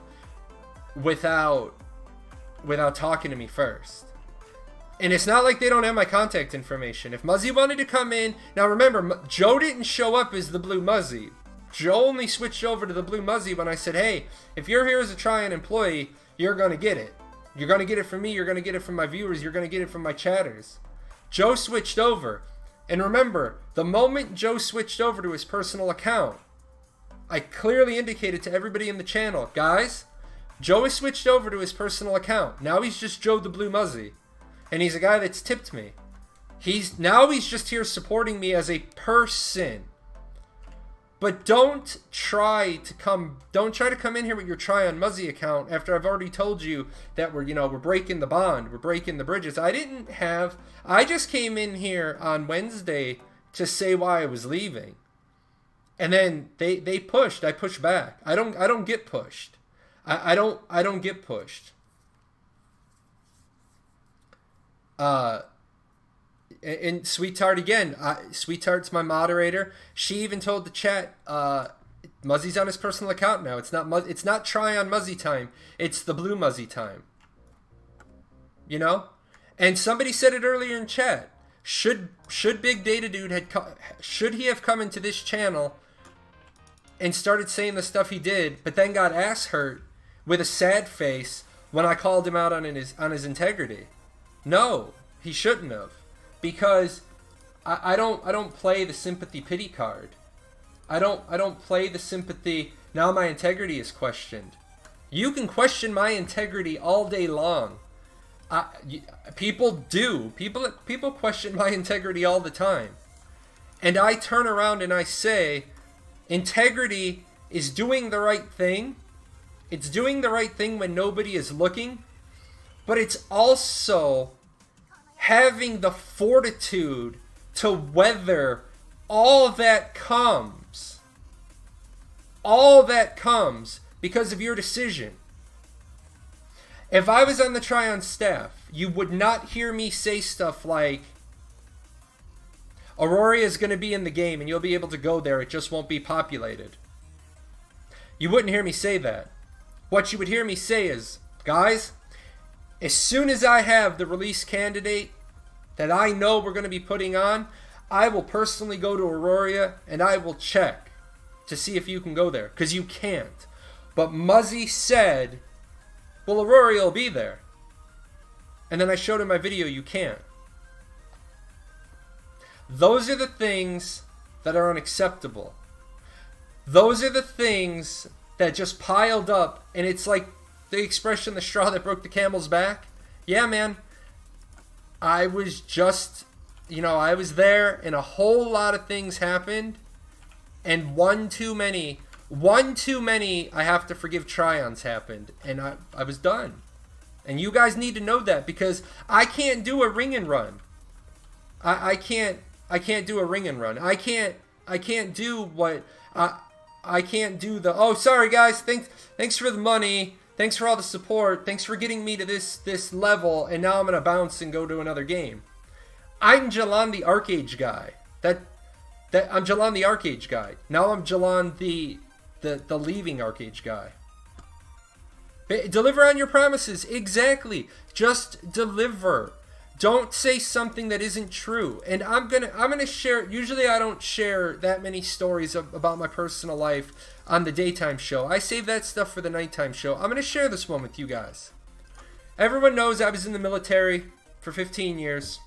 without talking to me first. And it's not like they don't have my contact information. If Muzzy wanted to come in... Now remember, Joe didn't show up as the Blue Muzzy. Joe only switched over to the Blue Muzzy when I said, hey, if you're here as a Tryon employee, you're going to get it. You're going to get it from me. You're going to get it from my viewers. You're going to get it from my chatters. Joe switched over. And remember, the moment Joe switched over to his personal account, I clearly indicated to everybody in the channel, guys, Joe has switched over to his personal account. Now he's just Joe the Blue Muzzy. And he's a guy that's tipped me. He's just here supporting me as a person. But don't try to come in here with your Try on Muzzy account after I've already told you that we're breaking the bond, we're breaking the bridges. I just came in here on Wednesday to say why I was leaving. And then they pushed. I pushed back. I don't get pushed. I don't get pushed. And Sweetheart again. Sweetheart's my moderator. She even told the chat, Muzzy's on his personal account now. It's not Try on Muzzy time. It's the Blue Muzzy time. You know? And somebody said it earlier in chat. Should Big Data Dude should he have come into this channel and started saying the stuff he did, but then got ass hurt with a sad face when I called him out on his integrity? No, he shouldn't have, because I don't play the sympathy pity card. I don't play the sympathy. Now my integrity is questioned. You can question my integrity all day long. People do. People question my integrity all the time. And I turn around and I say, integrity is doing the right thing. It's doing the right thing when nobody is looking. But it's also having the fortitude to weather all that comes. All that comes because of your decision. If I was on the Tryon staff, you would not hear me say stuff like, Aurora is going to be in the game and you'll be able to go there, it just won't be populated. You wouldn't hear me say that. What you would hear me say is, guys, as soon as I have the release candidate that I know we're going to be putting on, I will personally go to Aurora and I will check to see if you can go there, because you can't. But Muzzy said, well, Aurora will be there. And then I showed him my video, you can't. Those are the things that are unacceptable. Those are the things that just piled up, and it's like the expression, the straw that broke the camel's back. Yeah, man. I was just, I was there, and a whole lot of things happened, and one too many I have to forgive Tryons happened, and I was done. And you guys need to know that, because I can't do a ring and run. I can't do a ring and run. I can't do what I can't do the, oh, sorry guys, thanks for the money, thanks for all the support, thanks for getting me to this level, and now I'm gonna bounce and go to another game. I'm Jahlon the Archeage guy. I'm Jahlon the Archeage guy. Now I'm Jahlon the leaving Archeage guy. Deliver on your promises. Exactly. Just deliver. Don't say something that isn't true. And I'm gonna share. Usually I don't share that many stories about my personal life on the daytime show. I save that stuff for the nighttime show. I'm gonna share this one with you guys. Everyone knows I was in the military for 15 years.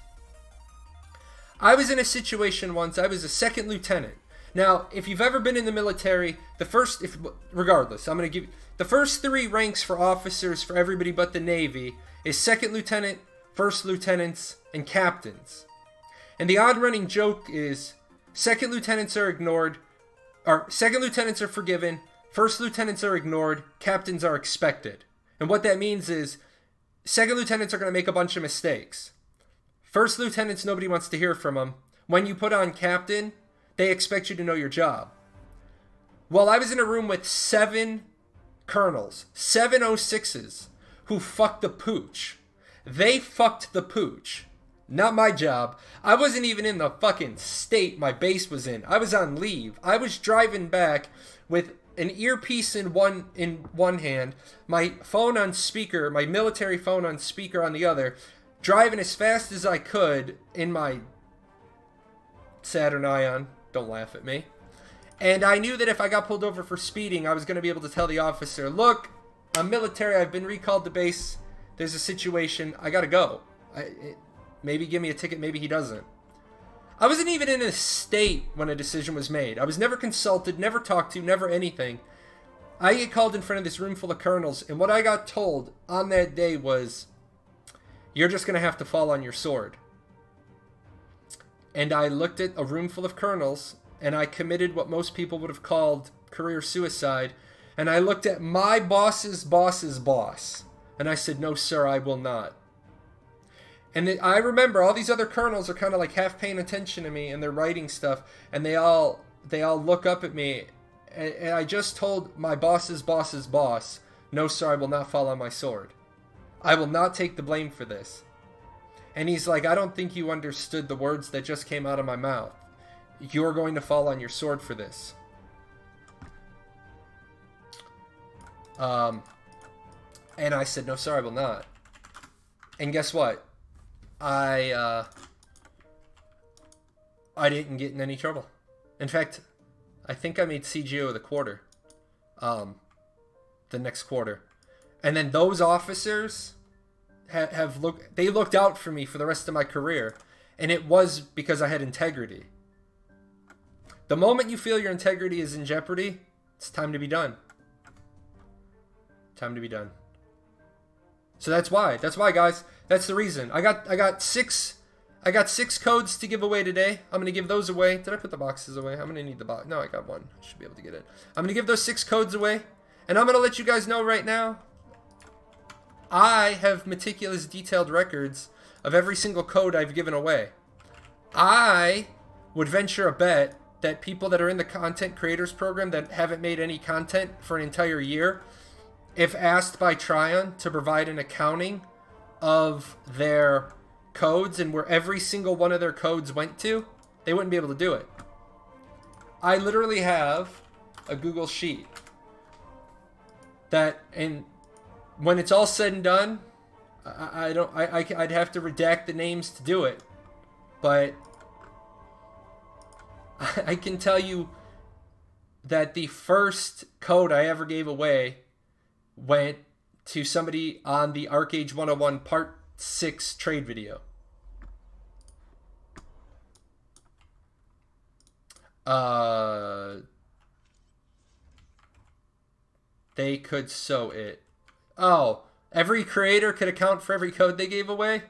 I was in a situation once. I was a second lieutenant. Now, if you've ever been in the military, regardless, I'm going to give you the first 3 ranks for officers for everybody but the Navy is second lieutenant, first lieutenants, and captains. And the odd running joke is second lieutenants are ignored, or second lieutenants are forgiven, first lieutenants are ignored, captains are expected. And what that means is second lieutenants are going to make a bunch of mistakes. First lieutenants, nobody wants to hear from them. When you put on captain, they expect you to know your job. Well, I was in a room with 7 colonels, 7 06s, who fucked the pooch. They fucked the pooch. Not my job. I wasn't even in the fucking state my base was in. I was on leave. I was driving back with an earpiece in one hand, my phone on speaker, my military phone on speaker on the other, driving as fast as I could in my Saturn Ion. Don't laugh at me. And I knew that if I got pulled over for speeding, I was going to be able to tell the officer, look, I'm military, I've been recalled to base, there's a situation, I gotta go. Maybe give me a ticket, maybe he doesn't. I wasn't even in a state when a decision was made. I was never consulted, never talked to, never anything. I get called in front of this room full of colonels, and what I got told on that day was, you're just going to have to fall on your sword. And I looked at a room full of colonels, and I committed what most people would have called career suicide, and I looked at my boss's boss's boss, and I said, no, sir, I will not. And I remember all these other colonels are kind of like half paying attention to me, and they're writing stuff, and they all look up at me, and I just told my boss's boss's boss, no, sir, I will not fall on my sword. I will not take the blame for this. And he's like, I don't think you understood the words that just came out of my mouth. You're going to fall on your sword for this. And I said, no, sir, I will not. And guess what? I didn't get in any trouble. In fact, I think I made CGO of the quarter. The next quarter. And then those officers they looked out for me for the rest of my career. And it was because I had integrity. The moment you feel your integrity is in jeopardy, it's time to be done. Time to be done. So that's why. That's why, guys. That's the reason. I got six codes to give away today. I'm gonna give those away. Did I put the boxes away? I'm gonna need the box. No, I got one. I should be able to get it. I'm gonna give those 6 codes away. And I'm gonna let you guys know right now, I have meticulous detailed records of every single code I've given away. I would venture a bet that people that are in the content creators program that haven't made any content for an entire year, if asked by Tryon to provide an accounting of their codes and where every single one of their codes went to, they wouldn't be able to do it. I literally have a Google Sheet that, and when it's all said and done, I'd have to redact the names to do it, but I can tell you that the first code I ever gave away went to somebody on the Archeage 101 Part 6 trade video. They could sew it. Oh, every creator could account for every code they gave away?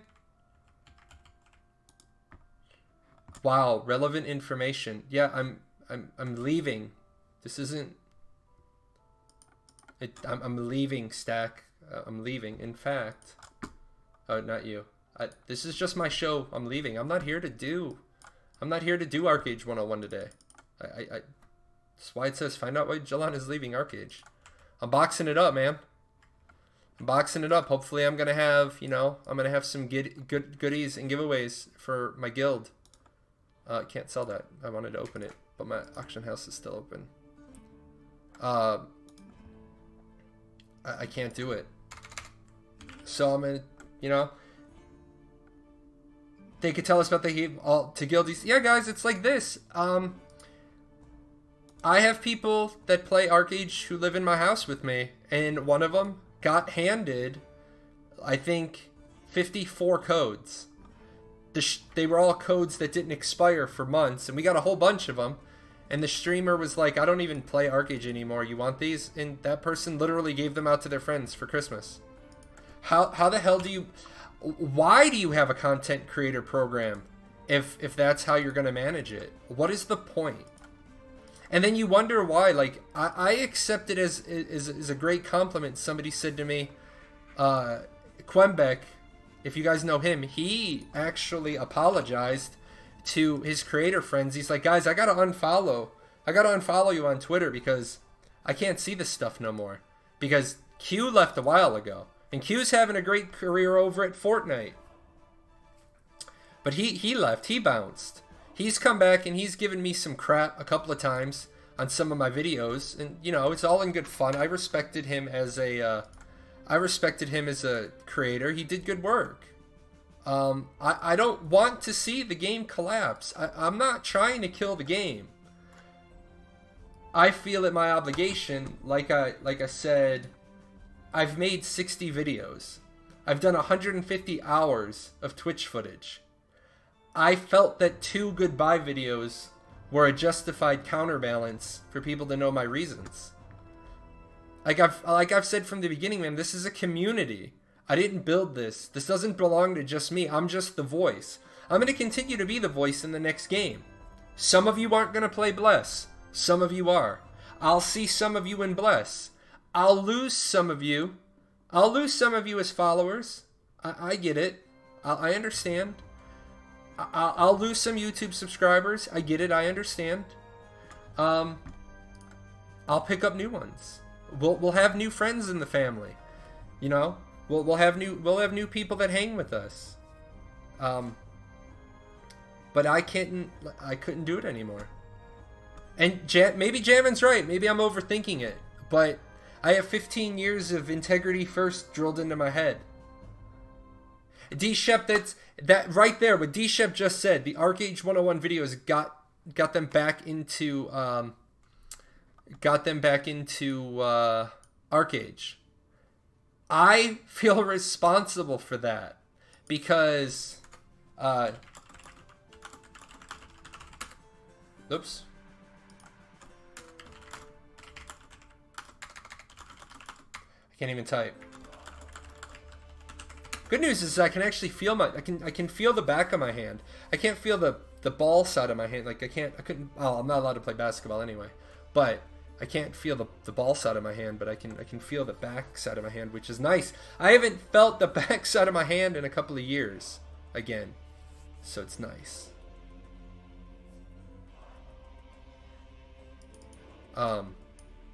Wow, relevant information. Yeah, I'm leaving. This isn't it. I'm leaving, Stack. I'm leaving. In fact, oh, not you. This is just my show. I'm leaving. I'm not here to do Archeage 101 today. That's why it says find out why Jahlon is leaving Archeage. I'm boxing it up, man. I'm boxing it up. Hopefully I'm gonna have, I'm gonna have some goodies and giveaways for my guild. Can't sell that. I wanted to open it, but my auction house is still open. I can't do it. So I'm gonna, they could tell us about the all to guildies. Yeah, guys, it's like this. I have people that play Archeage who live in my house with me, and one of them got handed, I think, 54 codes. They were all codes that didn't expire for months, and we got a whole bunch of them. And the streamer was like, I don't even play Archeage anymore. You want these? And that person literally gave them out to their friends for Christmas. How the hell do you... Why do you have a content creator program if that's how you're going to manage it? What is the point? And then you wonder why. Like, I accept it as a great compliment. Somebody said to me, Quembec, if you guys know him, he actually apologized to his creator friends. He's like, guys, I gotta unfollow you on Twitter because I can't see this stuff no more. Because Q left a while ago. And Q's having a great career over at Fortnite. But he left, he bounced. He's come back and he's given me some crap a couple of times on some of my videos. And, it's all in good fun. I respected him as a creator. He did good work. I don't want to see the game collapse. I'm not trying to kill the game. I feel it my obligation, like I said, I've made 60 videos. I've done 150 hours of Twitch footage. I felt that 2 goodbye videos were a justified counterbalance for people to know my reasons. Like I've said from the beginning, man, this is a community. I didn't build this. This doesn't belong to just me. I'm just the voice. I'm going to continue to be the voice in the next game. Some of you aren't going to play Bless. Some of you are. I'll see some of you in Bless. I'll lose some of you. I'll lose some of you as followers. I get it. I understand. I'll lose some YouTube subscribers. I get it. I understand. I'll pick up new ones. We'll have new friends in the family. You know, we'll have new people that hang with us. But I couldn't do it anymore. And maybe Jamin's right. Maybe I'm overthinking it. But I have 15 years of integrity first drilled into my head. D-Shep, that right there, what D-Shep just said, the Archeage 101 videos got them back into Archeage. I feel responsible for that because oops. I can't even type. Good news is I can actually feel I can feel the back of my hand. I can't feel the ball side of my hand. Like I'm not allowed to play basketball anyway. But I can't feel the ball side of my hand, but I can feel the back side of my hand, which is nice. I haven't felt the back side of my hand in a couple of years again. So it's nice.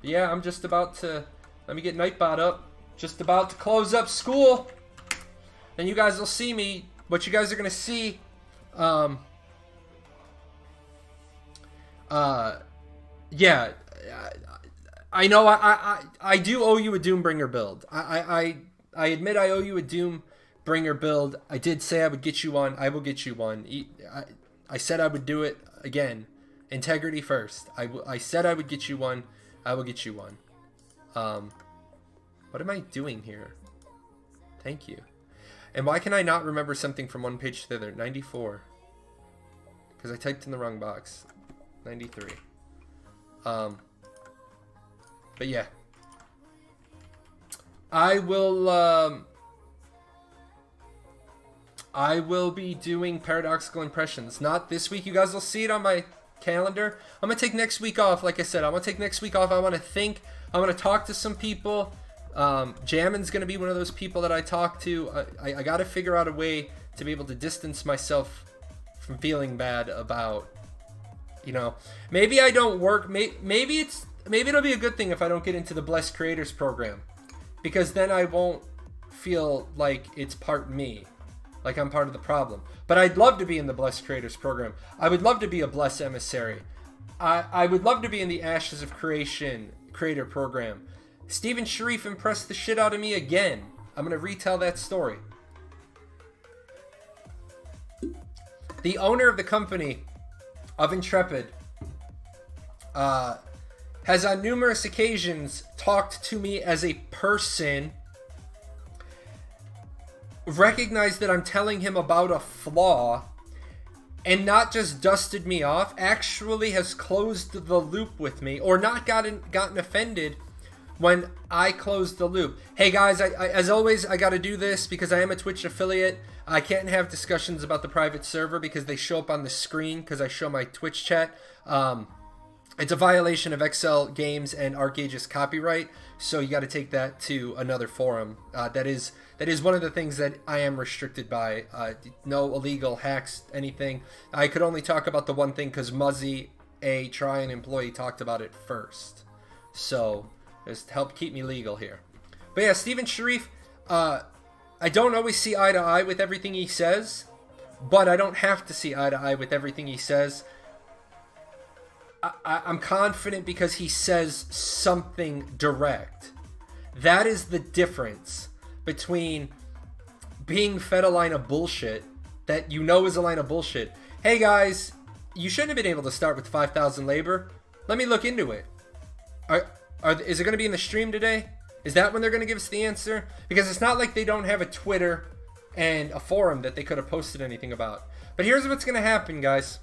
Yeah, I'm just about to let me get Nightbot up. Just about to close up school. And you guys will see me. What you guys are gonna see. Yeah. I know I do owe you a Doombringer build. I admit I owe you a Doombringer build. I did say I would get you one. I will get you one. I said I would do it again. Integrity first. I said I would get you one. I will get you one. What am I doing here? Thank you. And why can I not remember something from one page to the other? 94. Because I typed in the wrong box. 93. But yeah. I will be doing paradoxical impressions. Not this week. You guys will see it on my calendar. I'm going to take next week off. Like I said, I'm going to take next week off. I want to think. I want to talk to some people. Jamin's going to be one of those people that I talk to. I got to figure out a way to be able to distance myself from feeling bad about, you know, maybe I don't work. Maybe it'll be a good thing if I don't get into the Blessed Creators program, because then I won't feel like it's part me, like I'm part of the problem. But I'd love to be in the Blessed Creators program. I would love to be a Blessed Emissary. I would love to be in the Ashes of Creation creator program. Steven Sharif impressed the shit out of me again. I'm going to retell that story. The owner of the company of Intrepid has on numerous occasions talked to me as a person, recognized that I'm telling him about a flaw, and not just dusted me off, actually has closed the loop with me, or not gotten offended when I closed the loop. Hey guys, as always, I got to do this because I am a Twitch affiliate. I can't have discussions about the private server because they show up on the screen because I show my Twitch chat. It's a violation of XL Games and Archeage's copyright, so you got to take that to another forum. That is one of the things that I am restricted by. No illegal hacks, anything. I could only talk about the one thing because Muzzy, a Tryon employee, talked about it first. So just help keep me legal here. But yeah, Steven Sharif, I don't always see eye to eye with everything he says, but I don't have to see eye to eye with everything he says. I'm confident because he says something direct. That is the difference between being fed a line of bullshit that you know is a line of bullshit. Hey guys, you shouldn't have been able to start with 5,000 labor. Let me look into it. Is it going to be in the stream today? Is that when they're going to give us the answer? Because it's not like they don't have a Twitter and a forum that they could have posted anything about. But here's what's going to happen, guys.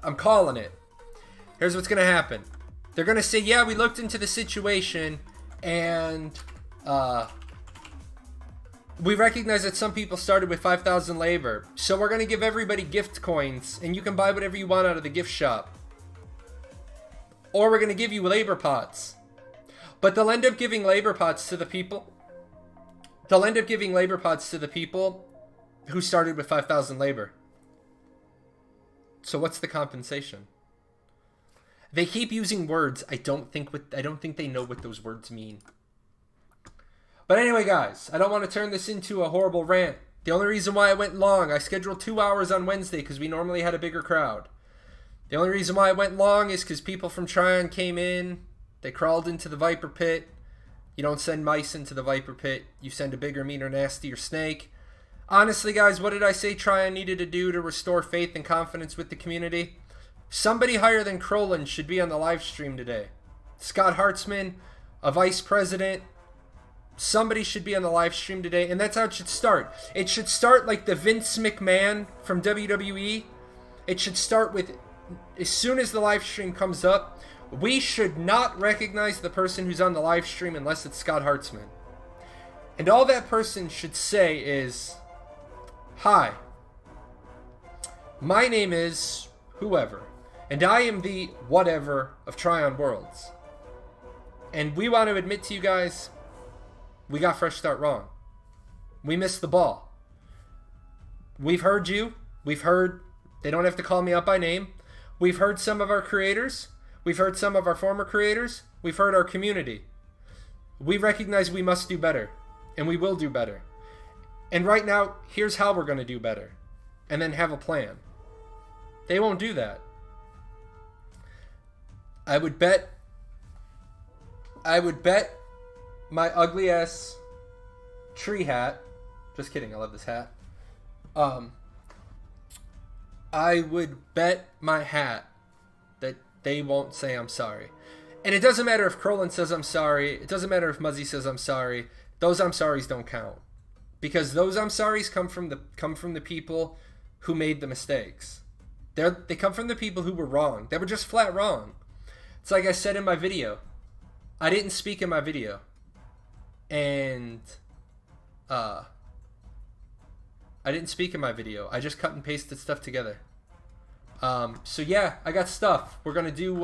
I'm calling it. Here's what's going to happen. They're going to say, yeah, we looked into the situation and We recognize that some people started with 5,000 labor. So we're going to give everybody gift coins. And you can buy whatever you want out of the gift shop. Or we're going to give you labor pots. But they'll end up giving labor pots to the people. They'll end up giving labor pots to the people who started with 5,000 labor. So what's the compensation? They keep using words. I don't think they know what those words mean. But anyway, guys, I don't want to turn this into a horrible rant. The only reason why I went long, I scheduled 2 hours on Wednesday because we normally had a bigger crowd. The only reason why I went long is because people from Tryon came in. They crawled into the Viper Pit. You don't send mice into the Viper Pit. You send a bigger, meaner, nastier snake. Honestly, guys, what did I say Tryon needed to do to restore faith and confidence with the community? Somebody higher than Crowland should be on the live stream today. Scott Hartzman, a vice president. Somebody should be on the live stream today, and that's how it should start. It should start like the Vince McMahon from WWE. It should start with, as soon as the live stream comes up, we should not recognize the person who's on the live stream unless it's Scott Hartzman. And all that person should say is, "Hi, my name is whoever, and I am the whatever of Tryon Worlds. And we want to admit to you guys, we got Fresh Start wrong. We missed the ball. We've heard you. We've heard, they don't have to call me out by name. We've heard some of our creators. We've heard some of our former creators. We've heard our community. We recognize we must do better, and we will do better. And right now, here's how we're going to do better, and then have a plan." They won't do that. I would bet my ugly ass tree hat. Just kidding, I love this hat. I would bet my hat that they won't say I'm sorry. And it doesn't matter if Crowland says I'm sorry. It doesn't matter if Muzzy says I'm sorry. Those I'm sorries don't count. Because those I'm sorries come from the people who made the mistakes. They come from the people who were wrong. They were just flat wrong. It's like I said in my video. I didn't speak in my video. And I didn't speak in my video. I just cut and pasted stuff together. So yeah, I got stuff. We're gonna do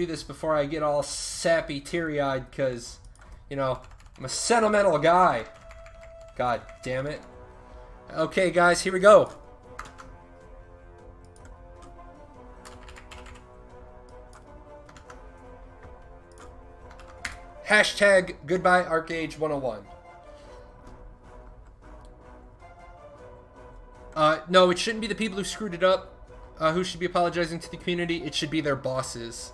this before I get all sappy, teary-eyed, because, you know, I'm a sentimental guy. God damn it. Okay, guys, here we go. Hashtag Goodbye Archeage 101. No, it shouldn't be the people who screwed it up who should be apologizing to the community. It should be their bosses.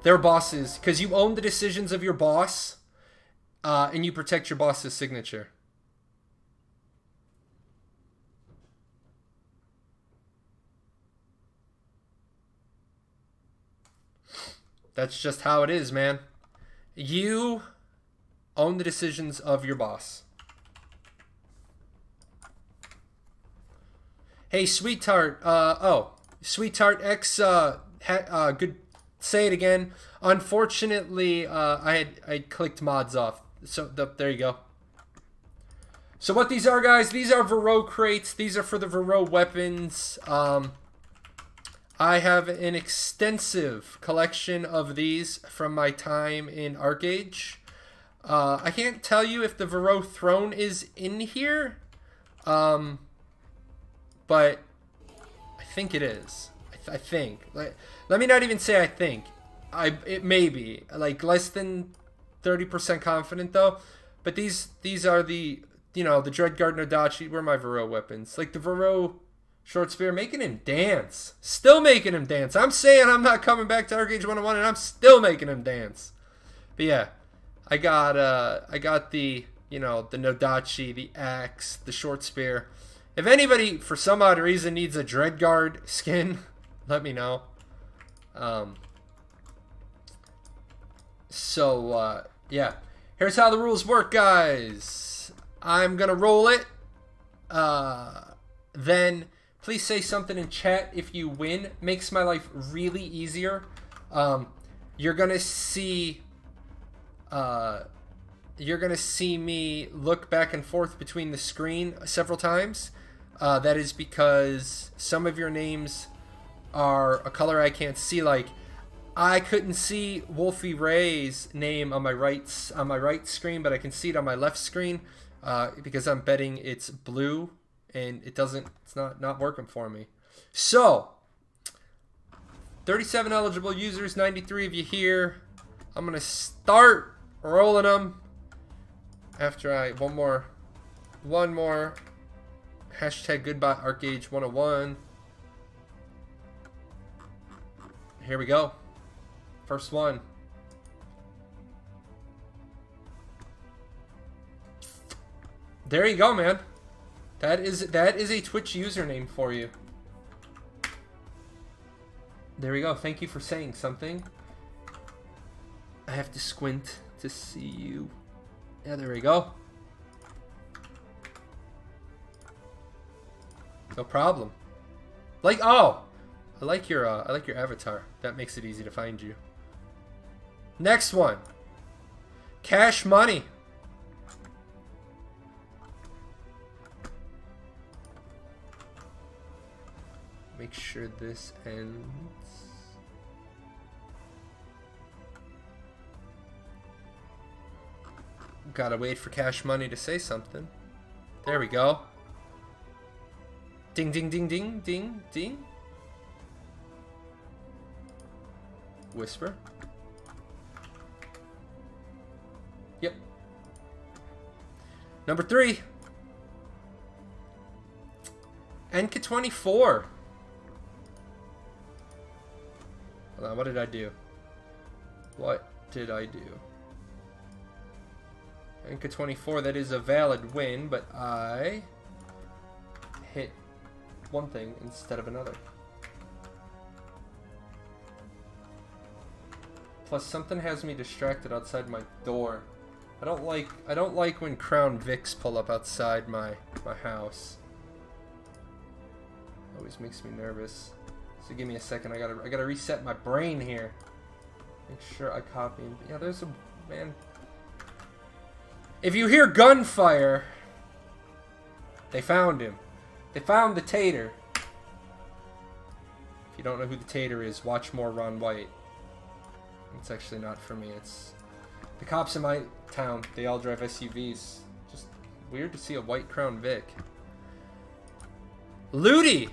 Their bosses. Because you own the decisions of your boss, and you protect your boss's signature. That's just how it is, man. You own the decisions of your boss. Hey, Sweetheart. Sweetheart X. Good. Say it again. Unfortunately, I clicked mods off. So there you go. So what these are, guys? These are Vero crates. These are for the Vero weapons. I have an extensive collection of these from my time in Archeage. I can't tell you if the Vero throne is in here, but I think it is. I think. Let me not even say I think. It may be. Like, less than 30% confident, though. But these are the, you know, the Dreadguard Nodachi were my Vero weapons. Like, the Vero Short Spear, making him dance. Still making him dance. I'm saying I'm not coming back to Archeage 101, and I'm still making him dance. But yeah, I got the, you know, the Nodachi, the axe, the Short Spear. If anybody, for some odd reason, needs a Dreadguard skin, let me know. Yeah. Here's how the rules work, guys. I'm gonna roll it. Then please say something in chat if you win. Makes my life really easier. You're gonna see you're going to see me look back and forth between the screen several times. That is because some of your names are a color I can't see. Like, I couldn't see Wolfie Ray's name on my right screen, but I can see it on my left screen because I'm betting it's blue, and it's not working for me. So, 37 eligible users, 93 of you here. I'm going to start rolling them after one more hashtag goodbye Archeage 101. Here we go. First one. There you go, man. That is a Twitch username for you. There we go. Thank you for saying something. I have to squint to see you. Yeah, there we go. No problem. Like, oh, I like your avatar. That makes it easy to find you. Next one. Cash Money. Make sure this ends. Gotta wait for Cash Money to say something. There we go. Ding, ding, ding, ding, ding, ding. Whisper. Yep. Number 3. NK24. Hold on, what did I do? What did I do? NK24, that is a valid win, but I hit one thing instead of another. Plus, something has me distracted outside my door. I don't like when Crown Vics pull up outside my house. Always makes me nervous. So give me a second. I gotta reset my brain here. Make sure I copy. Yeah, there's a man. If you hear gunfire, they found him. They found the Tater. If you don't know who the Tater is, watch more Ron White. It's actually not for me. It's the cops in my town. They all drive SUVs. Just weird to see a white Crown Vic. Ludi!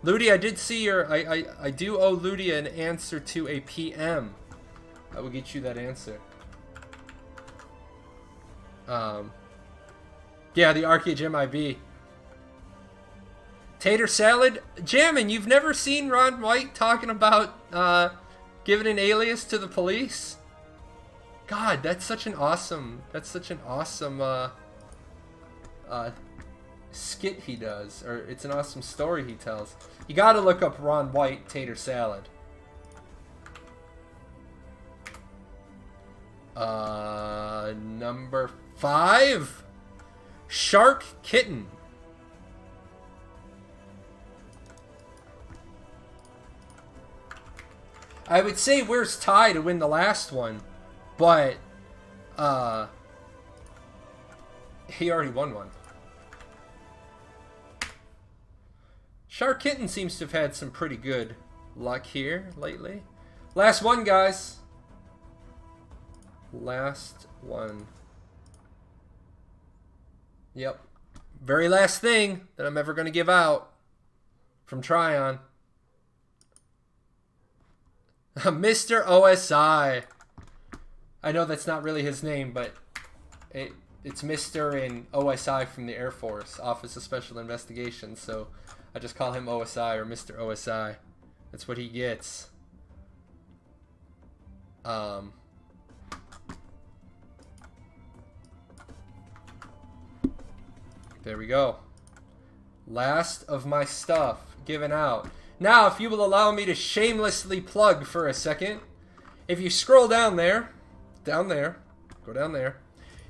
Ludi, I did see your... I do owe Ludi an answer to a PM. I will get you that answer. Yeah, the Archeage MIB. Tater Salad? Jammin', you've never seen Ron White talking about giving an alias to the police? God, that's such an awesome skit he does, or it's an awesome story he tells. You gotta look up Ron White Tater Salad. Number 5, Shark Kitten. I would say where's Ty to win the last one, but he already won one. Shark Kitten seems to have had some pretty good luck here lately. Last one, guys. Last one. Yep. Very last thing that I'm ever going to give out from Tryon. Mr. OSI. I know that's not really his name, but it's Mr. and OSI from the Air Force, Office of Special Investigations, so I just call him OSI or Mr. OSI. That's what he gets. There we go. Last of my stuff given out. Now, if you will allow me to shamelessly plug for a second, if you scroll down there, go down there,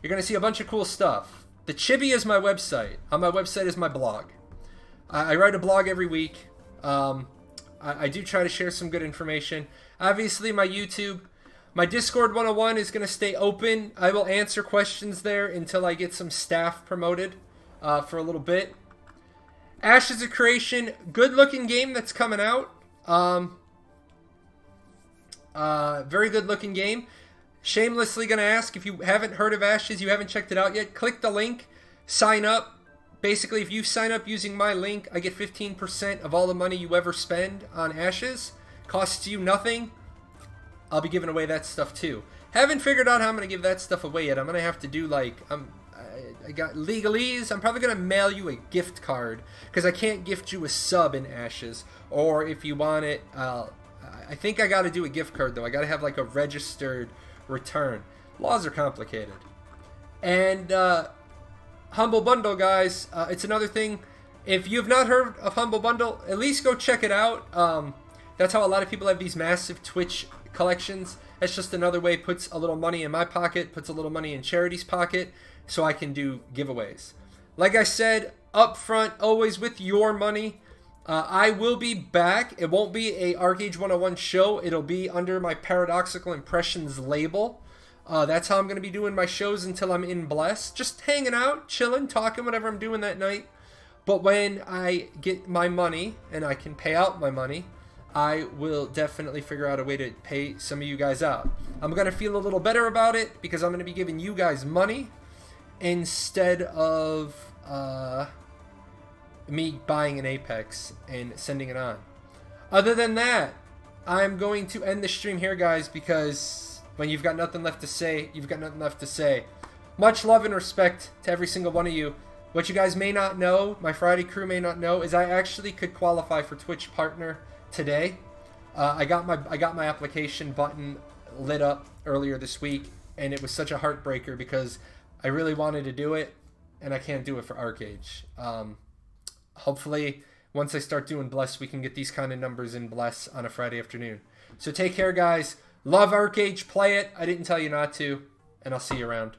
you're going to see a bunch of cool stuff. The Chibi is my website. On my website is my blog. I write a blog every week. I do try to share some good information. Obviously, my YouTube. My Discord 101 is going to stay open. I will answer questions there until I get some staff promoted for a little bit. Ashes of Creation, good looking game that's coming out. Very good looking game. Shamelessly going to ask, if you haven't heard of Ashes, you haven't checked it out yet, click the link, sign up. Basically, if you sign up using my link, I get 15% of all the money you ever spend on Ashes. Costs you nothing. I'll be giving away that stuff too. Haven't figured out how I'm going to give that stuff away yet. I'm going to have to do like, I got legalese. I'm probably going to mail you a gift card because I can't gift you a sub in Ashes. Or if you want it, I think I got to do a gift card though. I got to have like a registered return. Laws are complicated. And Humble Bundle, guys, it's another thing. If you've not heard of Humble Bundle, at least go check it out. That's how a lot of people have these massive Twitch collections. That's just another way, puts a little money in my pocket, puts a little money in charity's pocket, so I can do giveaways. Like I said, up front, always with your money. I will be back. It won't be a Archeage 101 show. It'll be under my Paradoxical Impressions label. That's how I'm going to be doing my shows until I'm in Bless. Just hanging out, chilling, talking, whatever I'm doing that night. But when I get my money and I can pay out my money, I will definitely figure out a way to pay some of you guys out. I'm going to feel a little better about it because I'm going to be giving you guys money instead of me buying an Apex and sending it on. Other than that, I'm going to end the stream here, guys, because when you've got nothing left to say, you've got nothing left to say. Much love and respect to every single one of you. What you guys may not know, my Friday crew may not know, is I actually could qualify for Twitch Partner today. I got my application button lit up earlier this week, and it was such a heartbreaker because I really wanted to do it, and I can't do it for Archeage. Hopefully, once I start doing Bless, we can get these kind of numbers in Bless on a Friday afternoon. So take care, guys. Love Archeage. Play it. I didn't tell you not to, and I'll see you around.